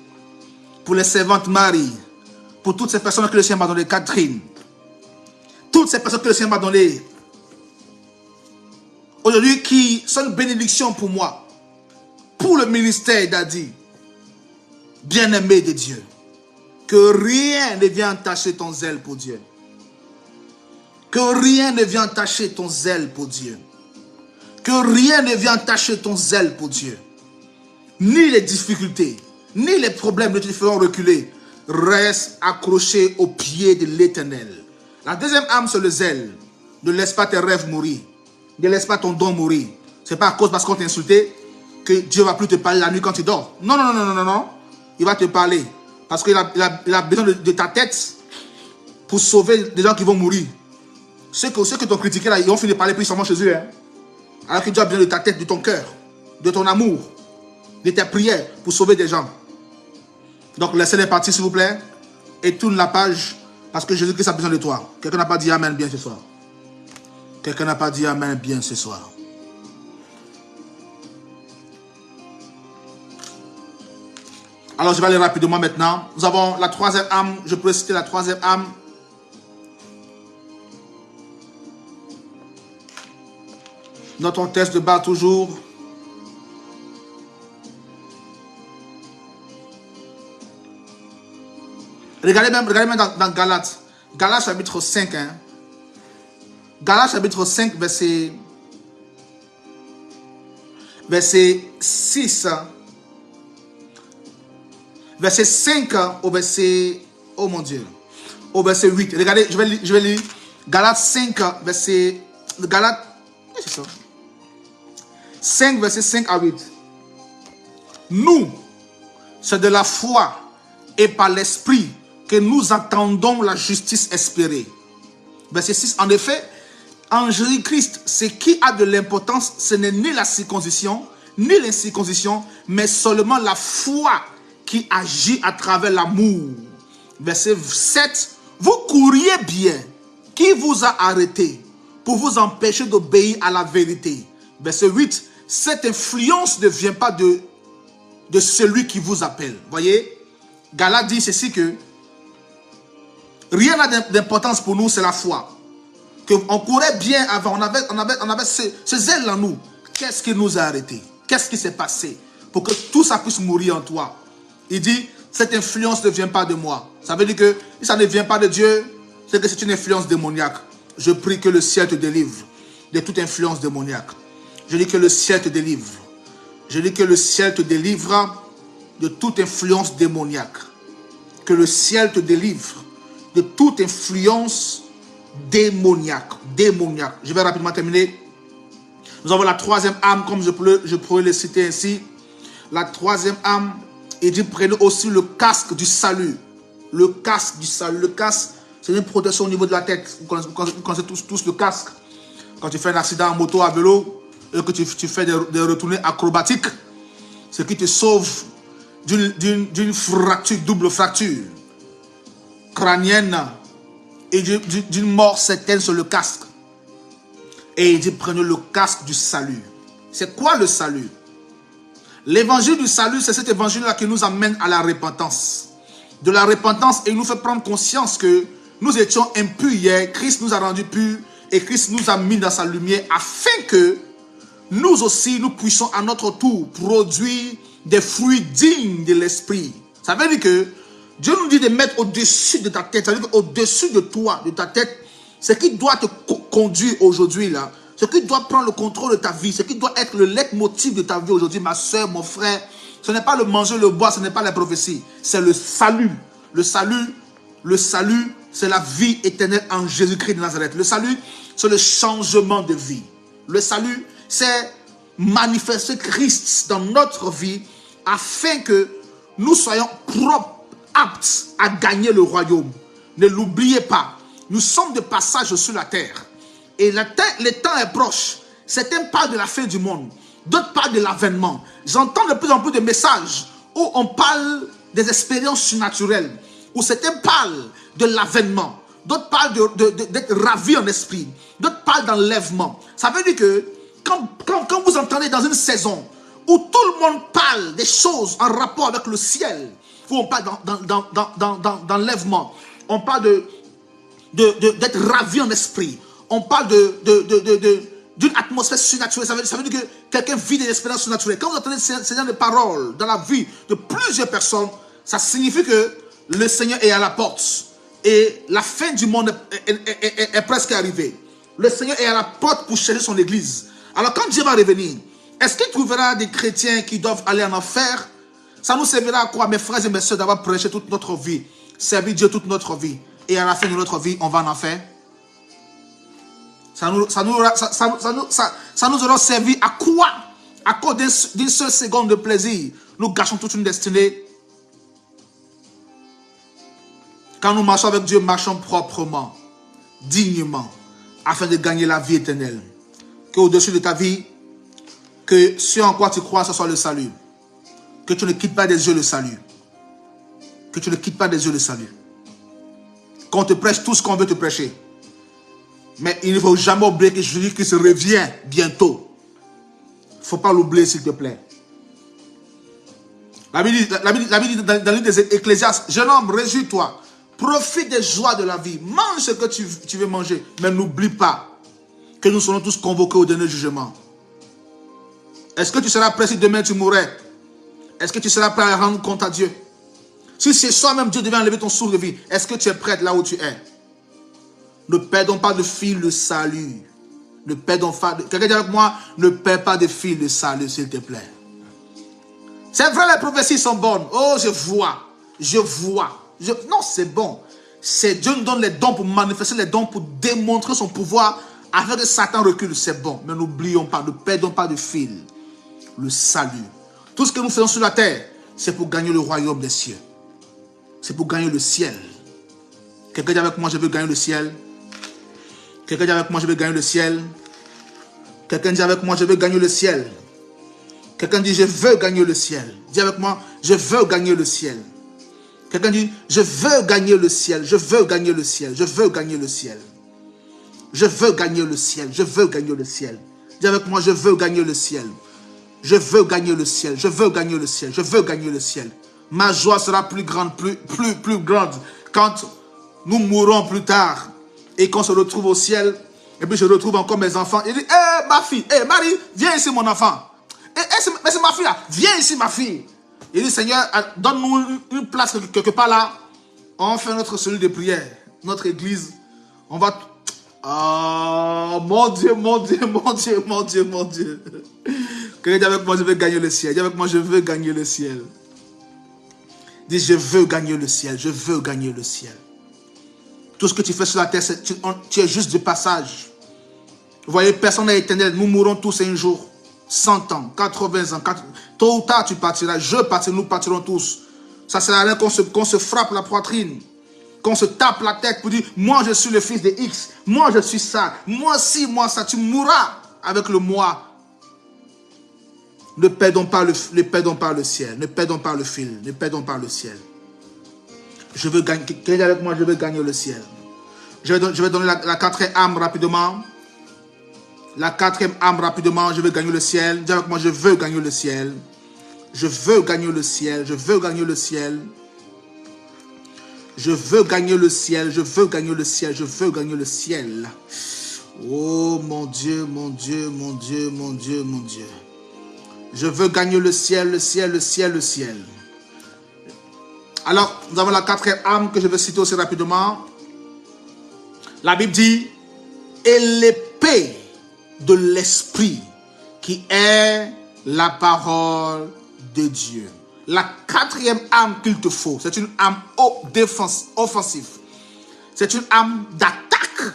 Pour les servantes Marie. Pour toutes ces personnes que le Seigneur m'a données. Catherine. Toutes ces personnes que le Seigneur m'a données. Aujourd'hui, qui sont une bénédiction pour moi. Pour le ministère d'Adi. Bien-aimé de Dieu. Que rien ne vienne entacher ton zèle pour Dieu. Que rien ne vienne entacher ton zèle pour Dieu. Que rien ne vienne entacher ton zèle pour Dieu. Ni les difficultés, ni les problèmes ne te feront reculer. Reste accroché au pied de l'Éternel. La deuxième âme, c'est le zèle. Ne laisse pas tes rêves mourir. Ne laisse pas ton don mourir. Ce n'est pas à cause parce qu'on t'a insulté que Dieu ne va plus te parler la nuit quand tu dors. Non. Il va te parler. Parce qu'il a besoin de ta tête pour sauver des gens qui vont mourir. Ceux qui t'ont critiqué là, ils ont fini de parler plus seulement chez eux. Hein? Alors que Dieu a besoin de ta tête, de ton cœur, de ton amour, de tes prières pour sauver des gens. Donc laissez-les partir s'il vous plaît. Et tourne la page parce que Jésus-Christ a besoin de toi. Quelqu'un n'a pas dit Amen bien ce soir. Quelqu'un n'a pas dit Amen bien ce soir. Alors je vais aller rapidement maintenant. Nous avons la troisième âme. Je peux citer la troisième âme. Notre texte de base toujours. Regardez même dans Galates. Galates chapitre 5. Hein. Galates chapitre 5 verset 6. Verset 5 au verset... Oh mon Dieu. Au verset 8. Regardez, je vais lire. Galates 5 verset... Galates... Qu'est-ce que c'est ça? 5 verset 5 à 8. Nous, c'est de la foi et par l'esprit que nous attendons la justice espérée. Verset 6, en effet, en Jésus-Christ, ce qui a de l'importance, ce n'est ni la circoncision, ni l'incirconcision, mais seulement la foi qui agit à travers l'amour. Verset 7, vous couriez bien. Qui vous a arrêté pour vous empêcher d'obéir à la vérité? Verset 8, cette influence ne vient pas de celui qui vous appelle. Voyez, Galates dit ceci que rien n'a d'importance pour nous, c'est la foi. On courait bien avant, on avait ce zèle en nous. Qu'est-ce qui nous a arrêtés? Qu'est-ce qui s'est passé pour que tout ça puisse mourir en toi? Il dit, cette influence ne vient pas de moi. Ça veut dire que si ça ne vient pas de Dieu, c'est que c'est une influence démoniaque. Je prie que le ciel te délivre de toute influence démoniaque. Je dis que le ciel te délivre. Je dis que le ciel te délivre de toute influence démoniaque. Que le ciel te délivre de toute influence démoniaque. Je vais rapidement terminer. Nous avons la troisième âme, comme je pourrais le citer ainsi. La troisième âme, il dit, prenez aussi le casque du salut. Le casque du salut. Le casque, c'est une protection au niveau de la tête. Vous connaissez tous le casque. Quand tu fais un accident en moto, à vélo, et que tu fais des retournées acrobatiques, ce qui te sauve d'une fracture, double fracture crânienne et d'une mort certaine sur le casque. Et il dit, prenez le casque du salut. C'est quoi le salut? L'évangile du salut, c'est cet évangile-là qui nous amène à la repentance. De la repentance, et il nous fait prendre conscience que nous étions impurs hier, Christ nous a rendus purs, et Christ nous a mis dans sa lumière, afin que nous aussi, nous puissions à notre tour produire des fruits dignes de l'esprit. Ça veut dire que Dieu nous dit de mettre au-dessus de ta tête, ça veut dire au-dessus de toi, de ta tête, ce qui doit te conduire aujourd'hui là, ce qui doit prendre le contrôle de ta vie, ce qui doit être le leitmotiv de ta vie aujourd'hui, ma soeur, mon frère, ce n'est pas le manger, le boire, ce n'est pas la prophétie, c'est le salut. Le salut, c'est la vie éternelle en Jésus-Christ de Nazareth. Le salut, c'est le changement de vie. Le salut, c'est manifester Christ dans notre vie afin que nous soyons propres, aptes à gagner le royaume. Ne l'oubliez pas, nous sommes de passage sur la terre. Et le temps est proche. Certains parlent de la fin du monde, d'autres parlent de l'avènement. J'entends de plus en plus de messages où on parle des expériences surnaturelles, où certains parlent de l'avènement, d'autres parlent d'être ravis en esprit, d'autres parlent d'enlèvement. Ça veut dire que quand vous entendez dans une saison où tout le monde parle des choses en rapport avec le ciel, où on parle d'enlèvement, on parle d'être ravi en esprit, on parle d'une atmosphère surnaturelle. Ça veut dire que quelqu'un vit des expériences surnaturelles. Quand vous entendez ce genre de paroles dans la vie de plusieurs personnes, ça signifie que le Seigneur est à la porte et la fin du monde est presque arrivée. Le Seigneur est à la porte pour chercher son église. Alors quand Dieu va revenir, est-ce qu'il trouvera des chrétiens qui doivent aller en enfer? Ça nous servira à quoi, mes frères et mes soeurs, d'avoir prêché toute notre vie, servi Dieu toute notre vie, et à la fin de notre vie, on va en enfer? Ça nous aura servi à quoi? À cause d'une seule seconde de plaisir, nous gâchons toute une destinée. Quand nous marchons avec Dieu, marchons proprement, dignement, afin de gagner la vie éternelle. Qu'au-dessus de ta vie, que ce en quoi tu crois, ce soit le salut. Que tu ne quittes pas des yeux le salut. Que tu ne quittes pas des yeux le salut. Qu'on te prêche tout ce qu'on veut te prêcher. Mais il ne faut jamais oublier que Jésus-Christ revient bientôt. Il ne faut pas l'oublier, s'il te plaît. La Bible dit dans le livre des Ecclésiastes, jeune homme, réjouis-toi. Profite des joies de la vie. Mange ce que tu veux manger. Mais n'oublie pas que nous serons tous convoqués au dernier jugement. Est-ce que tu seras prêt si demain tu mourrais? Est-ce que tu seras prêt à rendre compte à Dieu? Si c'est soi-même Dieu devait enlever ton souffle de vie, est-ce que tu es prêt là où tu es? Ne perdons pas de fil le salut. Ne perdons pas de... Quelqu'un dit avec moi, ne perds pas de fil le salut, s'il te plaît. C'est vrai, les prophéties sont bonnes. Oh, je vois. Non, c'est bon. C'est Dieu nous donne les dons pour manifester les dons, pour démontrer son pouvoir, afin que Satan recule. C'est bon. Mais n'oublions pas, ne perdons pas de fil le salut. Tout ce que nous faisons sur la terre, c'est pour gagner le royaume des cieux. C'est pour gagner le ciel. Quelqu'un dit avec moi, je veux gagner le ciel. Quelqu'un dit avec moi, je veux gagner le ciel. Quelqu'un dit avec moi, je veux gagner le ciel. Quelqu'un dit, je veux gagner le ciel. Dis avec moi, je veux gagner le ciel. Quelqu'un dit, je veux gagner le ciel. Je veux gagner le ciel. Je veux gagner le ciel. Je veux gagner le ciel. Je veux gagner le ciel. Dis avec moi, je veux gagner le ciel. Je veux gagner le ciel. Je veux gagner le ciel. Je veux gagner le ciel. Ma joie sera plus grande, plus grande quand nous mourrons plus tard et qu'on se retrouve au ciel. Et puis je retrouve encore mes enfants. Il dit, hé, ma fille, hé, Marie, viens ici, mon enfant. Mais c'est ma fille là, viens ici, ma fille. Il dit, Seigneur, donne-nous une place quelque part là. On fait notre cellule de prière, notre église. On va... Oh, mon Dieu, mon Dieu, mon Dieu, mon Dieu, mon Dieu. Quelqu'un dit avec moi, je veux gagner le ciel. Dis avec moi, je veux gagner le ciel. Dis, je veux gagner le ciel. Je veux gagner le ciel. Tout ce que tu fais sur la terre, tu es juste de passage. Vous voyez, personne n'est éternel. Nous mourrons tous un jour. 100 ans, 80 ans. Tôt ou tard, tu partiras. Je partirai, nous partirons tous. Ça sert à rien qu'on se frappe la poitrine. Qu'on se tape la tête pour dire, moi je suis le fils de X. Moi je suis ça. Moi si, moi ça. Tu mourras avec le moi. Ne perdons pas le ciel. Ne perdons pas le fil. Ne perdons pas le ciel. Je veux gagner. Quelqu'un avec moi, je veux gagner le ciel. Je vais donner la quatrième âme rapidement. La quatrième âme rapidement. Je veux gagner le ciel. Dis avec moi, je veux gagner le ciel. Je veux gagner le ciel. Je veux gagner le ciel. Je veux gagner le ciel. Je veux gagner le ciel. Je veux gagner le ciel. Oh mon Dieu, mon Dieu, mon Dieu, mon Dieu, mon Dieu. Je veux gagner le ciel, le ciel, le ciel, le ciel. Alors, nous avons la quatrième âme que je vais citer aussi rapidement. La Bible dit, et l'épée de l'esprit qui est la parole de Dieu. La quatrième âme qu'il te faut, c'est une âme offensive. C'est une âme d'attaque.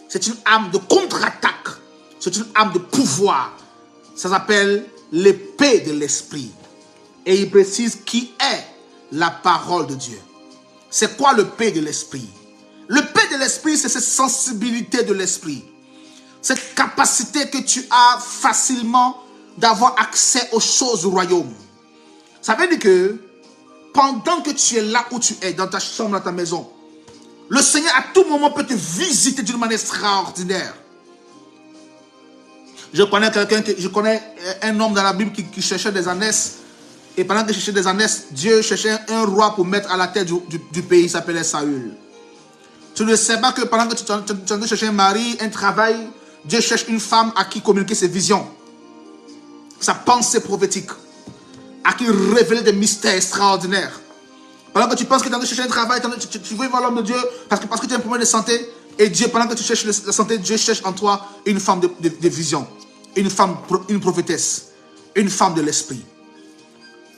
C'est une âme de contre-attaque. C'est une âme de pouvoir. Ça s'appelle l'épée de l'esprit. Et il précise qui est la parole de Dieu. C'est quoi l'épée de l'esprit? L'épée de l'esprit, c'est cette sensibilité de l'esprit. Cette capacité que tu as facilement d'avoir accès aux choses du royaume. Ça veut dire que pendant que tu es là où tu es, dans ta chambre, dans ta maison, le Seigneur à tout moment peut te visiter d'une manière extraordinaire. Je connais un homme dans la Bible qui cherchait des ânesses. Et pendant qu'il cherchait des ânesses, Dieu cherchait un roi pour mettre à la tête du pays. Il s'appelait Saül. Tu ne sais pas que pendant que tu es en train de chercher un mari, un travail, Dieu cherche une femme à qui communiquer ses visions, sa pensée prophétique, à qui révéler des mystères extraordinaires. Pendant que tu penses que tu es en train de chercher un travail, tu veux voir l'homme de Dieu parce que tu as un problème de santé. Et Dieu, pendant que tu cherches la santé, Dieu cherche en toi une femme de vision, une femme, une prophétesse, une femme de l'esprit.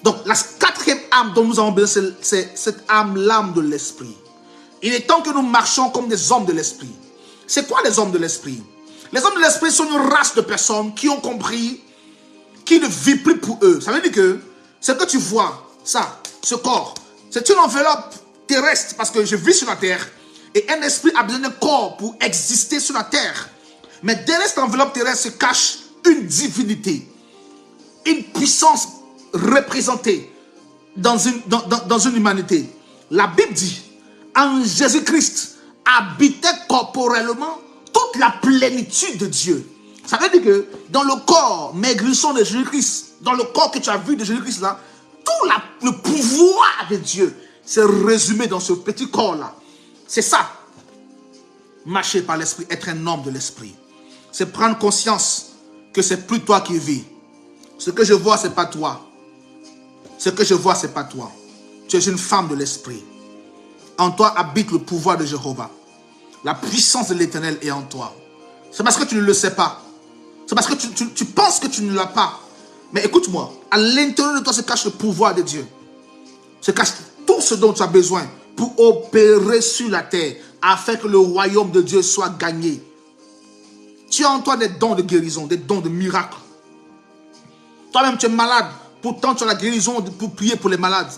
Donc la quatrième âme dont nous avons besoin, c'est cette âme, l'âme de l'esprit. Il est temps que nous marchions comme des hommes de l'esprit. C'est quoi les hommes de l'esprit? Les hommes de l'esprit sont une race de personnes qui ont compris qu'ils ne vivent plus pour eux. Ça veut dire que ce que tu vois, ça, ce corps, c'est une enveloppe terrestre parce que je vis sur la terre et un esprit a besoin d'un corps pour exister sur la terre. Mais derrière cette enveloppe terrestre se cache une divinité, une puissance représentée dans une humanité. La Bible dit, en Jésus-Christ habitait corporellement toute la plénitude de Dieu. Ça veut dire que dans le corps maigrissant de Jésus-Christ, dans le corps que tu as vu de Jésus-Christ là, tout le pouvoir de Dieu s'est résumé dans ce petit corps là. C'est ça. Marcher par l'esprit, être un homme de l'esprit. C'est prendre conscience que c'est plus toi qui vis. Ce que je vois, c'est pas toi. Ce que je vois, c'est pas toi. Tu es une femme de l'esprit. En toi habite le pouvoir de Jéhovah. La puissance de l'Éternel est en toi. C'est parce que tu ne le sais pas. C'est parce que tu penses que tu ne l'as pas. Mais écoute-moi, à l'intérieur de toi se cache le pouvoir de Dieu. Se cache tout ce dont tu as besoin pour opérer sur la terre afin que le royaume de Dieu soit gagné. Tu as en toi des dons de guérison, des dons de miracles. Toi-même tu es malade, pourtant tu as la guérison pour prier pour les malades.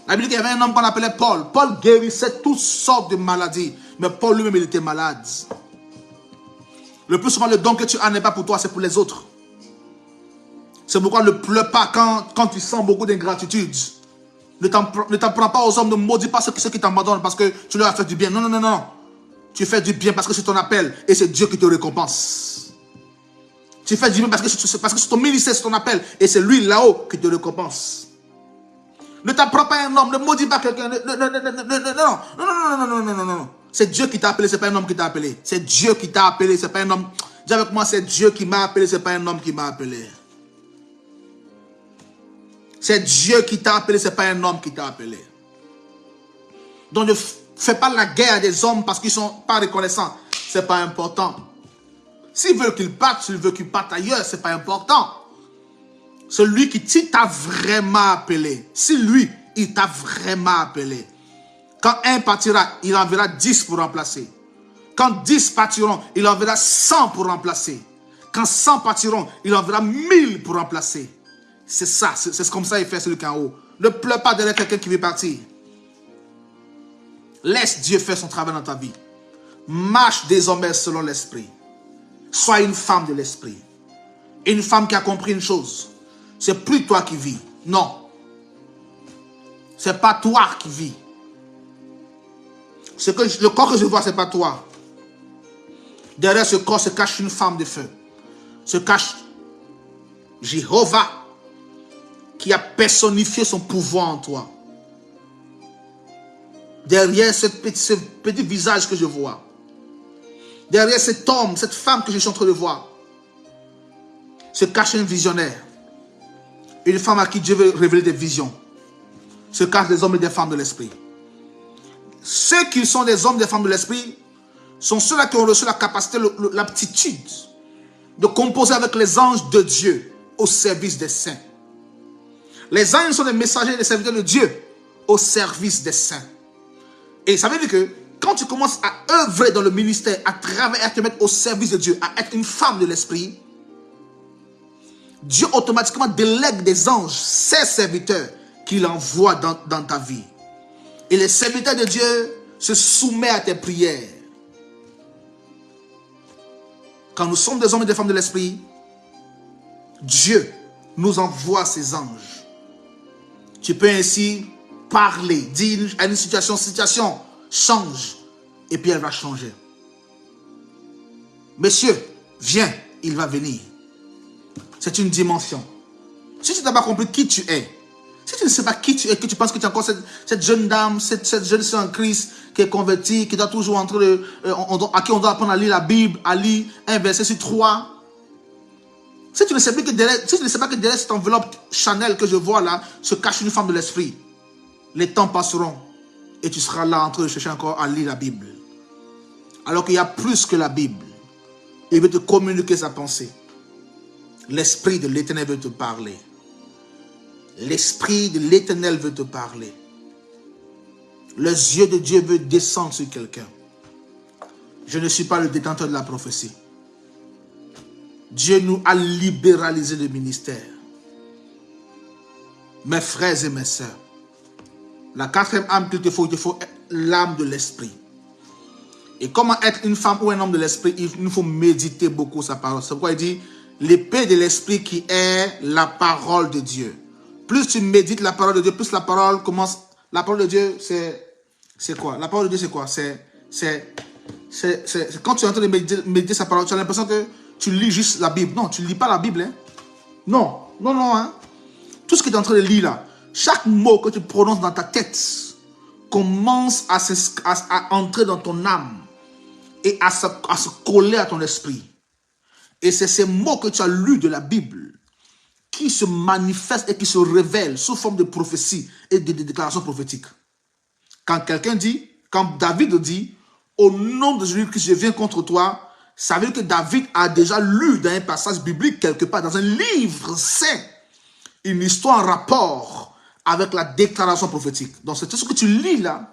La Bible dit qu'il y avait un homme qu'on appelait Paul. Paul guérissait toutes sortes de maladies. Mais Paul lui-même, il était malade. Le plus souvent, le don que tu as n'est pas pour toi, c'est pour les autres. C'est pourquoi ne pleure pas quand tu sens beaucoup d'ingratitude. Ne t'en prends pas aux hommes, ne maudis pas ceux qui t'abandonnent parce que tu leur as fait du bien. Non, non, non, non. Tu fais du bien parce que c'est ton appel et c'est Dieu qui te récompense. Tu fais du bien parce que c'est ton ministère, c'est ton appel et c'est lui là-haut qui te récompense. Ne t'en prends pas un homme, ne maudis pas quelqu'un. Non, non, non, non, non, non, non, non, non, non, non. C'est Dieu qui t'a appelé, c'est pas un homme qui t'a appelé. C'est Dieu qui t'a appelé, c'est pas un homme. Dis avec moi, c'est Dieu qui m'a appelé, c'est pas un homme qui m'a appelé. C'est Dieu qui t'a appelé, c'est pas un homme qui t'a appelé. Donc ne fais pas la guerre à des hommes parce qu'ils sont pas reconnaissants. C'est pas important. S'ils veulent qu'ils partent, s'ils veulent qu'ils partent ailleurs, c'est pas important. Celui qui t'a vraiment appelé, si lui, il t'a vraiment appelé, quand un partira, il enverra 10 pour remplacer. Quand 10 partiront, il enverra 100 pour remplacer. Quand 100 partiront, il enverra 1000 pour remplacer. C'est ça, c'est comme ça il fait celui qui est en haut. Ne pleure pas derrière quelqu'un qui veut partir. Laisse Dieu faire son travail dans ta vie. Marche désormais selon l'esprit. Sois une femme de l'esprit. Une femme qui a compris une chose. C'est plus toi qui vis. Non. C'est pas toi qui vis. Le corps que je vois, c'est pas toi. Derrière ce corps se cache une femme de feu. Se cache Jéhovah qui a personnifié son pouvoir en toi. Derrière ce petit visage que je vois. Derrière cet homme, cette femme que je suis en train de voir. Se cache un visionnaire. Une femme à qui Dieu veut révéler des visions. Se cachent des hommes et des femmes de l'esprit. Ceux qui sont des hommes et des femmes de l'esprit sont ceux-là qui ont reçu la capacité, l'aptitude de composer avec les anges de Dieu au service des saints. Les anges sont des messagers et des serviteurs de Dieu au service des saints. Et ça veut dire que quand tu commences à œuvrer dans le ministère, à travailler, à te mettre au service de Dieu, à être une femme de l'esprit, Dieu automatiquement délègue des anges, ses serviteurs, qu'il envoie dans ta vie. Et les serviteurs de Dieu se soumettent à tes prières. Quand nous sommes des hommes et des femmes de l'esprit, Dieu nous envoie ses anges. Tu peux ainsi parler, dire à une situation, change, et puis elle va changer. Monsieur, viens, il va venir. C'est une dimension. Si tu n'as pas compris qui tu es, si tu ne sais pas qui tu es, que tu penses que tu es encore cette jeune dame, cette jeune sœur en Christ qui est convertie, qui doit toujours entrer, à qui on doit apprendre à lire la Bible, à lire un verset sur 3. Si tu ne sais pas que derrière cette enveloppe Chanel que je vois là, se cache une femme de l'esprit, les temps passeront et tu seras là en train de chercher encore à lire la Bible. Alors qu'il y a plus que la Bible. Il veut te communiquer sa pensée. L'Esprit de l'Éternel veut te parler. L'Esprit de l'Éternel veut te parler. Les yeux de Dieu veulent descendre sur quelqu'un. Je ne suis pas le détenteur de la prophétie. Dieu nous a libéralisé le ministère. Mes frères et mes sœurs, la quatrième âme qu'il te faut l'âme de l'esprit. Et comment être une femme ou un homme de l'esprit, il nous faut méditer beaucoup sa parole. C'est pourquoi il dit, l'épée de l'esprit qui est la parole de Dieu. Plus tu médites la parole de Dieu, plus la parole commence. La parole de Dieu, c'est quoi? La parole de Dieu, c'est quoi? C'est quand tu es en train de méditer sa parole, tu as l'impression que tu lis juste la Bible. Non, tu ne lis pas la Bible. Hein? Non, non, non. Hein? Tout ce que tu es en train de lire là, chaque mot que tu prononces dans ta tête commence à entrer dans ton âme et à se coller à ton esprit. Et c'est ces mots que tu as lus de la Bible qui se manifestent et qui se révèlent sous forme de prophétie et de déclarations prophétiques. Quand quelqu'un dit, quand David dit, au nom de Jésus-Christ, je viens contre toi, ça veut dire que David a déjà lu dans un passage biblique quelque part, dans un livre saint, une histoire en rapport avec la déclaration prophétique. Donc c'est tout ce que tu lis là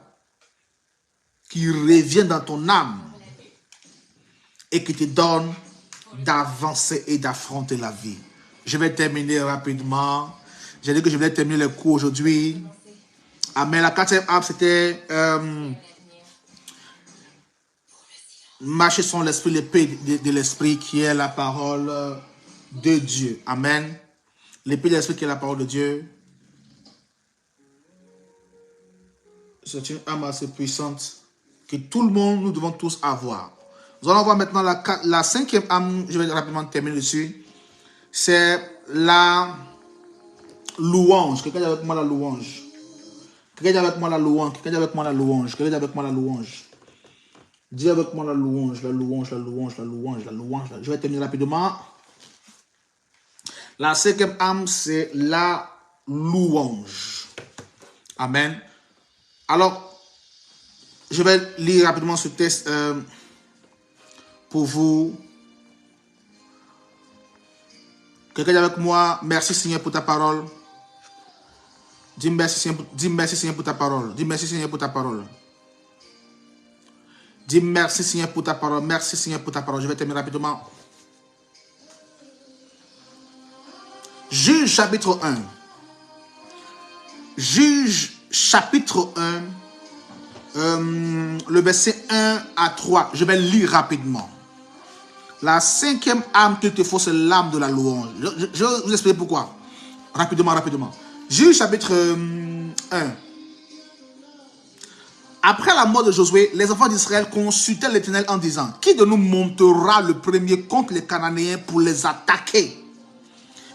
qui revient dans ton âme et qui te donne d'avancer et d'affronter la vie. Je vais terminer rapidement. J'ai dit que je voulais terminer le cours aujourd'hui. Amen. La quatrième âme, c'était marcher sans l'esprit, l'épée de l'esprit qui est la parole de Dieu. Amen. L'épée de l'esprit qui est la parole de Dieu. C'est une arme assez puissante que tout le monde, nous devons tous avoir. Nous allons voir maintenant la cinquième arme, je vais rapidement terminer dessus. C'est la louange. Quelqu'un dit avec moi la louange. Quelqu'un dit avec moi la louange. Quelqu'un dit avec moi la louange. Quelqu'un dit avec moi la louange. Dis avec moi la louange, la louange, la louange, la louange, la louange. Je vais terminer rapidement. La cinquième arme, c'est la louange. Amen. Alors, je vais lire rapidement ce texte pour vous. Quelqu'un dit avec moi, merci Seigneur pour ta parole. Dis merci Seigneur pour ta parole. Dis merci Seigneur pour ta parole. Dis merci Seigneur pour ta parole. Merci Seigneur pour ta parole. Je vais terminer rapidement. Juge chapitre 1. Juge chapitre 1. Le verset 1 à 3. Je vais lire rapidement. La cinquième arme qu'il te faut, c'est l'arme de la louange. Je vais vous expliquer pourquoi. Rapidement. Juge chapitre 1. Après la mort de Josué, les enfants d'Israël consultaient l'Éternel en disant, qui de nous montera le premier contre les Cananéens pour les attaquer?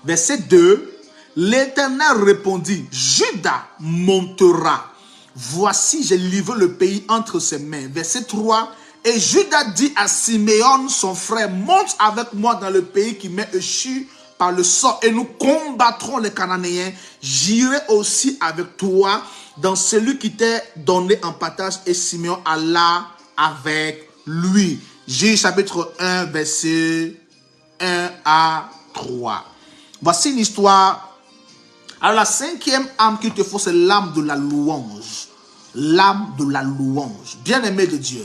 Verset 2, l'Éternel répondit, Juda montera. Voici, j'ai livré le pays entre ses mains. Verset 3, et Juda dit à Siméon, son frère, monte avec moi dans le pays qui m'est échu par le sort et nous combattrons les Cananéens. J'irai aussi avec toi dans celui qui t'est donné en partage. Et Siméon alla avec lui. Juge chapitre 1, verset 1 à 3. Voici l'histoire. Alors la cinquième arme qu'il te faut, c'est l'arme de la louange. L'arme de la louange. Bien-aimé de Dieu.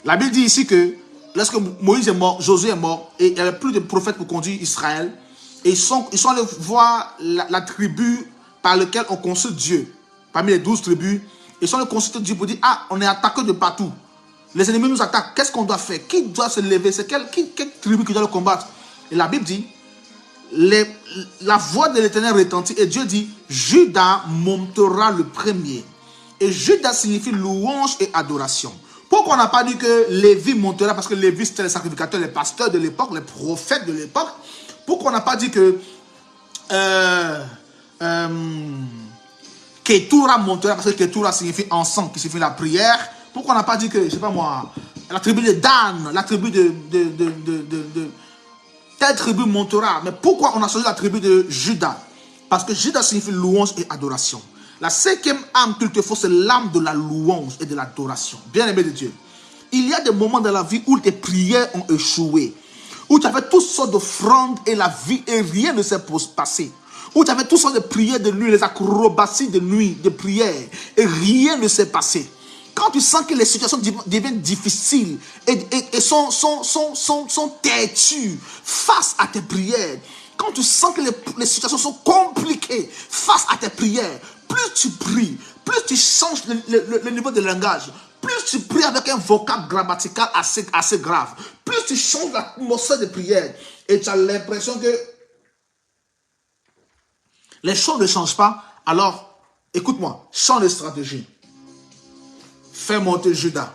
La Bible dit ici que lorsque Moïse est mort, Josué est mort, et il n'y avait plus de prophètes pour conduire Israël, et ils sont allés voir la tribu par laquelle on consulte Dieu. Parmi les 12 tribus, ils sont allés consulter Dieu pour dire, ah, on est attaqué de partout. Les ennemis nous attaquent, qu'est-ce qu'on doit faire? Qui doit se lever? C'est quelle tribu qui doit le combattre? Et la Bible dit, la voix de l'Éternel retentit, et Dieu dit, Juda montera le premier. Et Juda signifie louange et adoration. Pourquoi on n'a pas dit que Lévi montera? Parce que Lévi c'était les sacrificateurs, les pasteurs de l'époque, les prophètes de l'époque. Pourquoi on n'a pas dit que Ketura montera? Parce que Ketura signifie encens, qui signifie la prière. Pourquoi on n'a pas dit que, je ne sais pas moi, la tribu de Dan, la tribu telle tribu montera? Mais pourquoi on a choisi la tribu de Juda? Parce que Juda signifie louange et adoration. La cinquième arme qu'il te faut, c'est l'arme de la louange et de l'adoration. Bien-aimé de Dieu, il y a des moments dans la vie où tes prières ont échoué, où tu avais toutes sortes d'offrandes et la vie et rien ne s'est passé, où tu avais toutes sortes de prières de nuit, les acrobaties de nuit, de prières, et rien ne s'est passé. Quand tu sens que les situations deviennent difficiles et sont têtues face à tes prières, quand tu sens que les situations sont compliquées face à tes prières, plus tu pries, plus tu changes le niveau de langage, plus tu pries avec un vocable grammatical assez grave, plus tu changes l'atmosphère de prière et tu as l'impression que les choses ne changent pas, alors écoute-moi, change de stratégie. Fais monter Juda.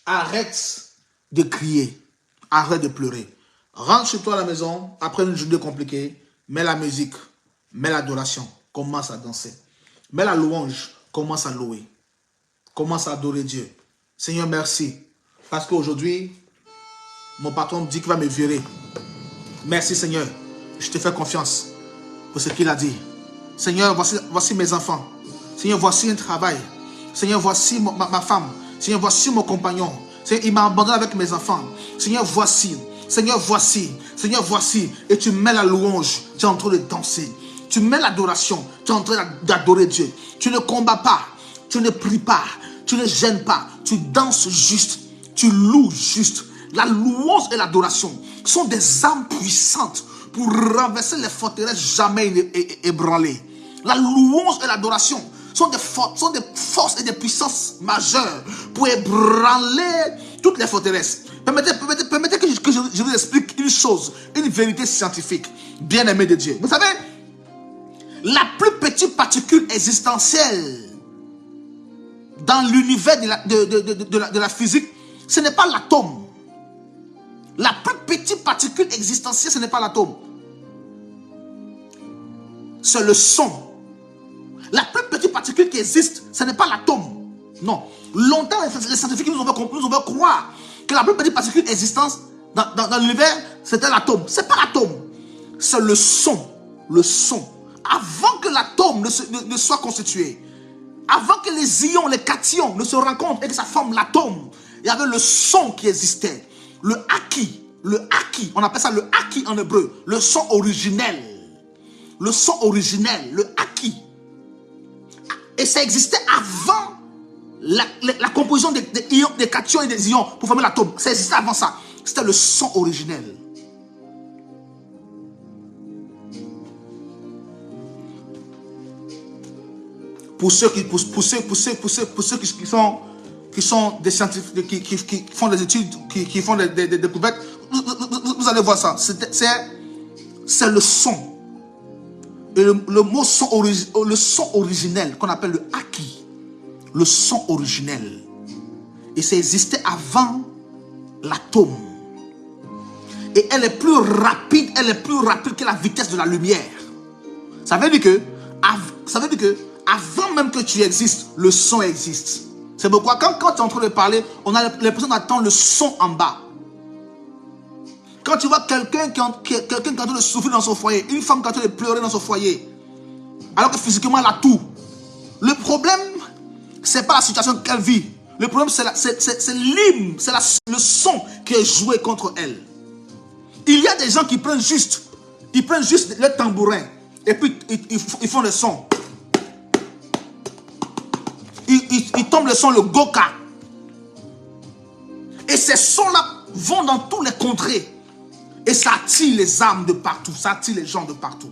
Arrête de crier, arrête de pleurer. Rentre chez toi à la maison, après une journée compliquée, mets la musique, mets l'adoration, commence à danser. Mets la louange, commence à louer. Commence à adorer Dieu. Seigneur, merci. Parce qu'aujourd'hui, mon patron me dit qu'il va me virer. Merci Seigneur. Je te fais confiance pour ce qu'il a dit. Seigneur, voici mes enfants. Seigneur, voici un travail. Seigneur, voici ma femme. Seigneur, voici mon compagnon. Seigneur, il m'a abandonné avec mes enfants. Seigneur, voici. Seigneur, voici. Seigneur, voici. Et tu mets la louange. Tu es en train de danser. Tu mets l'adoration. Tu es en train d'adorer Dieu. Tu ne combats pas. Tu ne pries pas. Tu ne gênes pas. Tu danses juste. Tu loues juste. La louange et l'adoration sont des armes puissantes pour renverser les forteresses jamais ébranlées. La louange et l'adoration sont des forces et des puissances majeures pour ébranler toutes les forteresses. Permettez que je vous explique une chose, une vérité scientifique, bien-aimé de Dieu. Vous savez, la plus petite particule existentielle dans l'univers de la physique, ce n'est pas l'atome. La plus petite particule existentielle, ce n'est pas l'atome. C'est le son. La plus petite particule qui existe, ce n'est pas l'atome. Non. Longtemps, les scientifiques nous ont fait croire que la plus petite particule existante dans l'univers, c'était l'atome. Ce n'est pas l'atome. C'est le son. Le son. Avant que l'atome ne soit constitué, avant que les ions, les cations ne se rencontrent et que ça forme l'atome, il y avait le son qui existait. Le haki. Le haki. On appelle ça le haki en hébreu. Le son originel. Le son originel. Le haki. Et ça existait avant la composition des ions, des cations et des ions pour former l'atome. Ça existait avant ça. C'était le son originel. Pour ceux qui sont des scientifiques, qui font des études, qui font des découvertes, vous allez voir ça. C'est le son. Et le mot son, le son originel qu'on appelle le haki. Le son originel. Et ça existait avant l'atome. Et elle est plus rapide que la vitesse de la lumière. Ça veut dire que avant même que tu existes, le son existe. C'est pourquoi quand tu es en train de parler, on a l'impression d'entendre le son en bas. Quand tu vois quelqu'un qui est en train de souffrir dans son foyer, une femme qui est en train de pleurer dans son foyer, alors que physiquement elle a tout. Le problème, c'est pas la situation qu'elle vit. Le problème, c'est l'hymne, c'est le son qui est joué contre elle. Il y a des gens qui prennent juste le tambourin et puis ils font le son. Ils tombent le son, le goka. Et ces sons-là vont dans tous les contrées. Et ça attire les âmes de partout. Ça attire les gens de partout.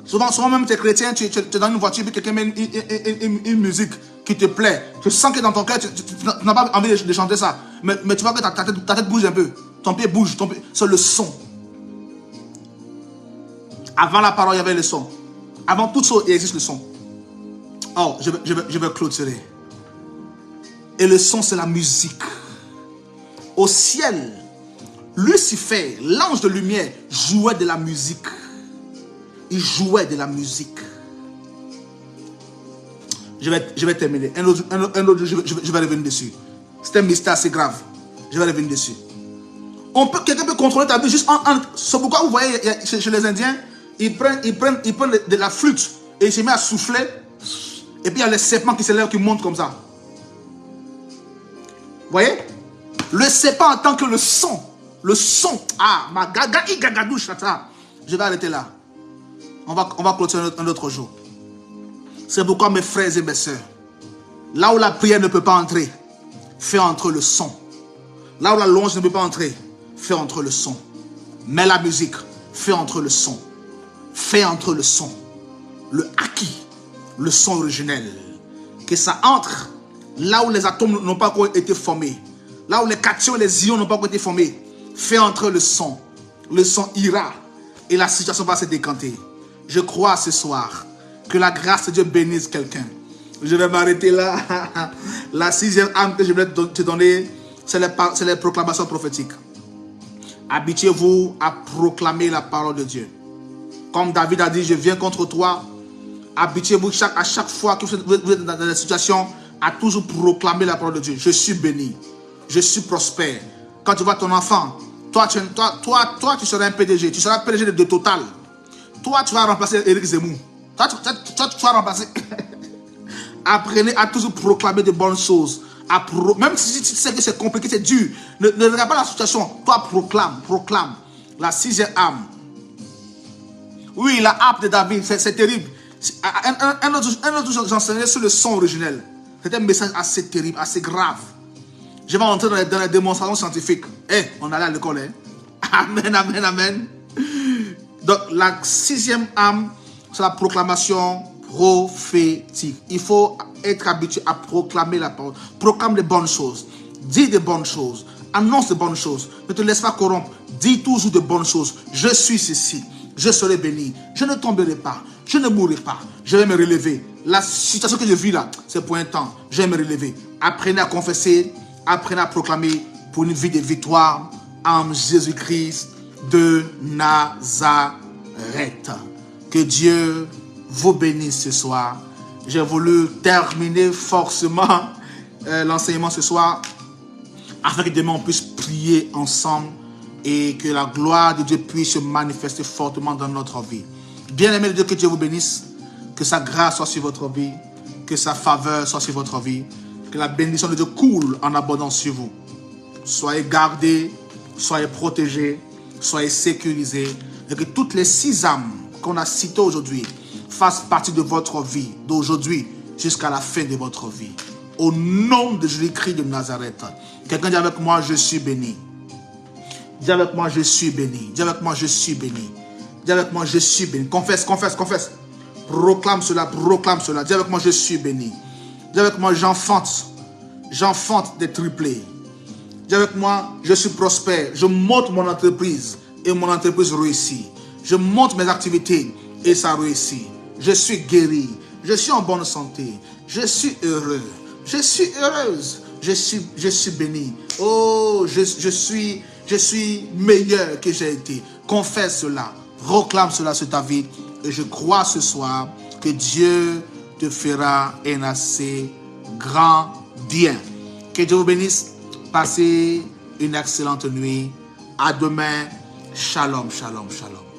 Souvent même tu es chrétien, tu es dans une voiture, puis quelqu'un met une musique qui te plaît. Tu sens que dans ton cœur, tu n'as pas envie de chanter ça. Mais tu vois que ta tête bouge un peu. Ton pied bouge. C'est le son. Avant la parole, il y avait le son. Avant toute chose, il existe le son. Oh, je vais clôturer. Et le son, c'est la musique. Au ciel, Lucifer, l'ange de lumière, jouait de la musique. Il jouait de la musique. Je vais terminer. Un autre, je vais revenir dessus. C'est un mystère assez grave. Je vais revenir dessus. Quelqu'un peut contrôler ta vie juste c'est pourquoi vous voyez chez les Indiens, ils prennent de la flûte et ils se mettent à souffler. Et puis il y a les serpents qui s'élèvent, qui montent comme ça. Vous voyez? Le serpent entend que le son. Le son. Ah, ma gagaï gagadou chata. Je vais arrêter là. On va clôturer un autre jour. C'est pourquoi mes frères et mes sœurs, là où la prière ne peut pas entrer, fais entrer le son. Là où la louange ne peut pas entrer, fais entrer le son. Mets la musique, fais entrer le son. Fais entrer le son. Le haki, le son originel. Que ça entre là où les atomes n'ont pas encore été formés. Là où les cations et les ions n'ont pas encore été formés. Fais entrer le son. Le son ira. Et la situation va se décanter. Je crois ce soir que la grâce de Dieu bénisse quelqu'un. Je vais m'arrêter là. La 6e âme que je vais te donner, c'est les proclamations prophétiques. Habituez-vous à proclamer la parole de Dieu. Comme David a dit, je viens contre toi. Habituez-vous à chaque fois que vous êtes dans la situation à toujours proclamer la parole de Dieu. Je suis béni. Je suis prospère. Quand tu vois ton enfant, toi tu seras un PDG. Tu seras PDG de Total. Toi, tu vas remplacer Éric Zemmour. Toi, tu vas remplacer. Apprenez à toujours proclamer de bonnes choses. Même si tu sais que c'est compliqué, c'est dur. Ne regarde pas la situation. Toi, proclame. La 6e âme. Oui, la harpe de David, c'est terrible. Un autre j'enseignais sur le son originel. C'est un message assez terrible, assez grave. Je vais entrer dans les démonstrations scientifiques. On allait à l'école. Amen, amen, amen. Donc, la 6e âme, c'est la proclamation prophétique. Il faut être habitué à proclamer la parole. Proclame les bonnes choses. Dis de bonnes choses. Annonce de bonnes choses. Ne te laisse pas corrompre. Dis toujours de bonnes choses. Je suis ceci. Je serai béni. Je ne tomberai pas. Je ne mourrai pas. Je vais me relever. La situation que je vis là, c'est pour un temps. Je vais me relever. Apprenez à confesser. Apprenez à proclamer pour une vie de victoire en Jésus-Christ de Nazareth. Que Dieu vous bénisse ce soir. J'ai voulu terminer forcément l'enseignement ce soir afin que demain on puisse prier ensemble et que la gloire de Dieu puisse se manifester fortement dans notre vie. Bien-aimé de Dieu, que Dieu vous bénisse, que sa grâce soit sur votre vie, que sa faveur soit sur votre vie, que la bénédiction de Dieu coule en abondance sur vous. Soyez gardés, soyez protégés, soyez sécurisés, et que toutes les 6 âmes qu'on a citées aujourd'hui fassent partie de votre vie, d'aujourd'hui jusqu'à la fin de votre vie. Au nom de Jésus-Christ de Nazareth. Quelqu'un dit avec moi, je suis béni. Dis avec moi, je suis béni. Dis avec moi, je suis béni. Dis avec moi, je suis béni. Confesse, confesse, confesse. Proclame cela, proclame cela. Dis avec moi, je suis béni. Dis avec moi, j'enfante des triplés. Dis avec moi, je suis prospère. Je monte mon entreprise et mon entreprise réussit. Je monte mes activités et ça réussit. Je suis guéri. Je suis en bonne santé. Je suis heureux. Je suis heureuse. Je suis béni. Oh, je suis meilleur que j'ai été. Confesse cela. Proclame cela sur ta vie. Et je crois ce soir que Dieu te fera un assez grand bien. Que Dieu vous bénisse. Passez une excellente nuit. À demain. Shalom, shalom, shalom.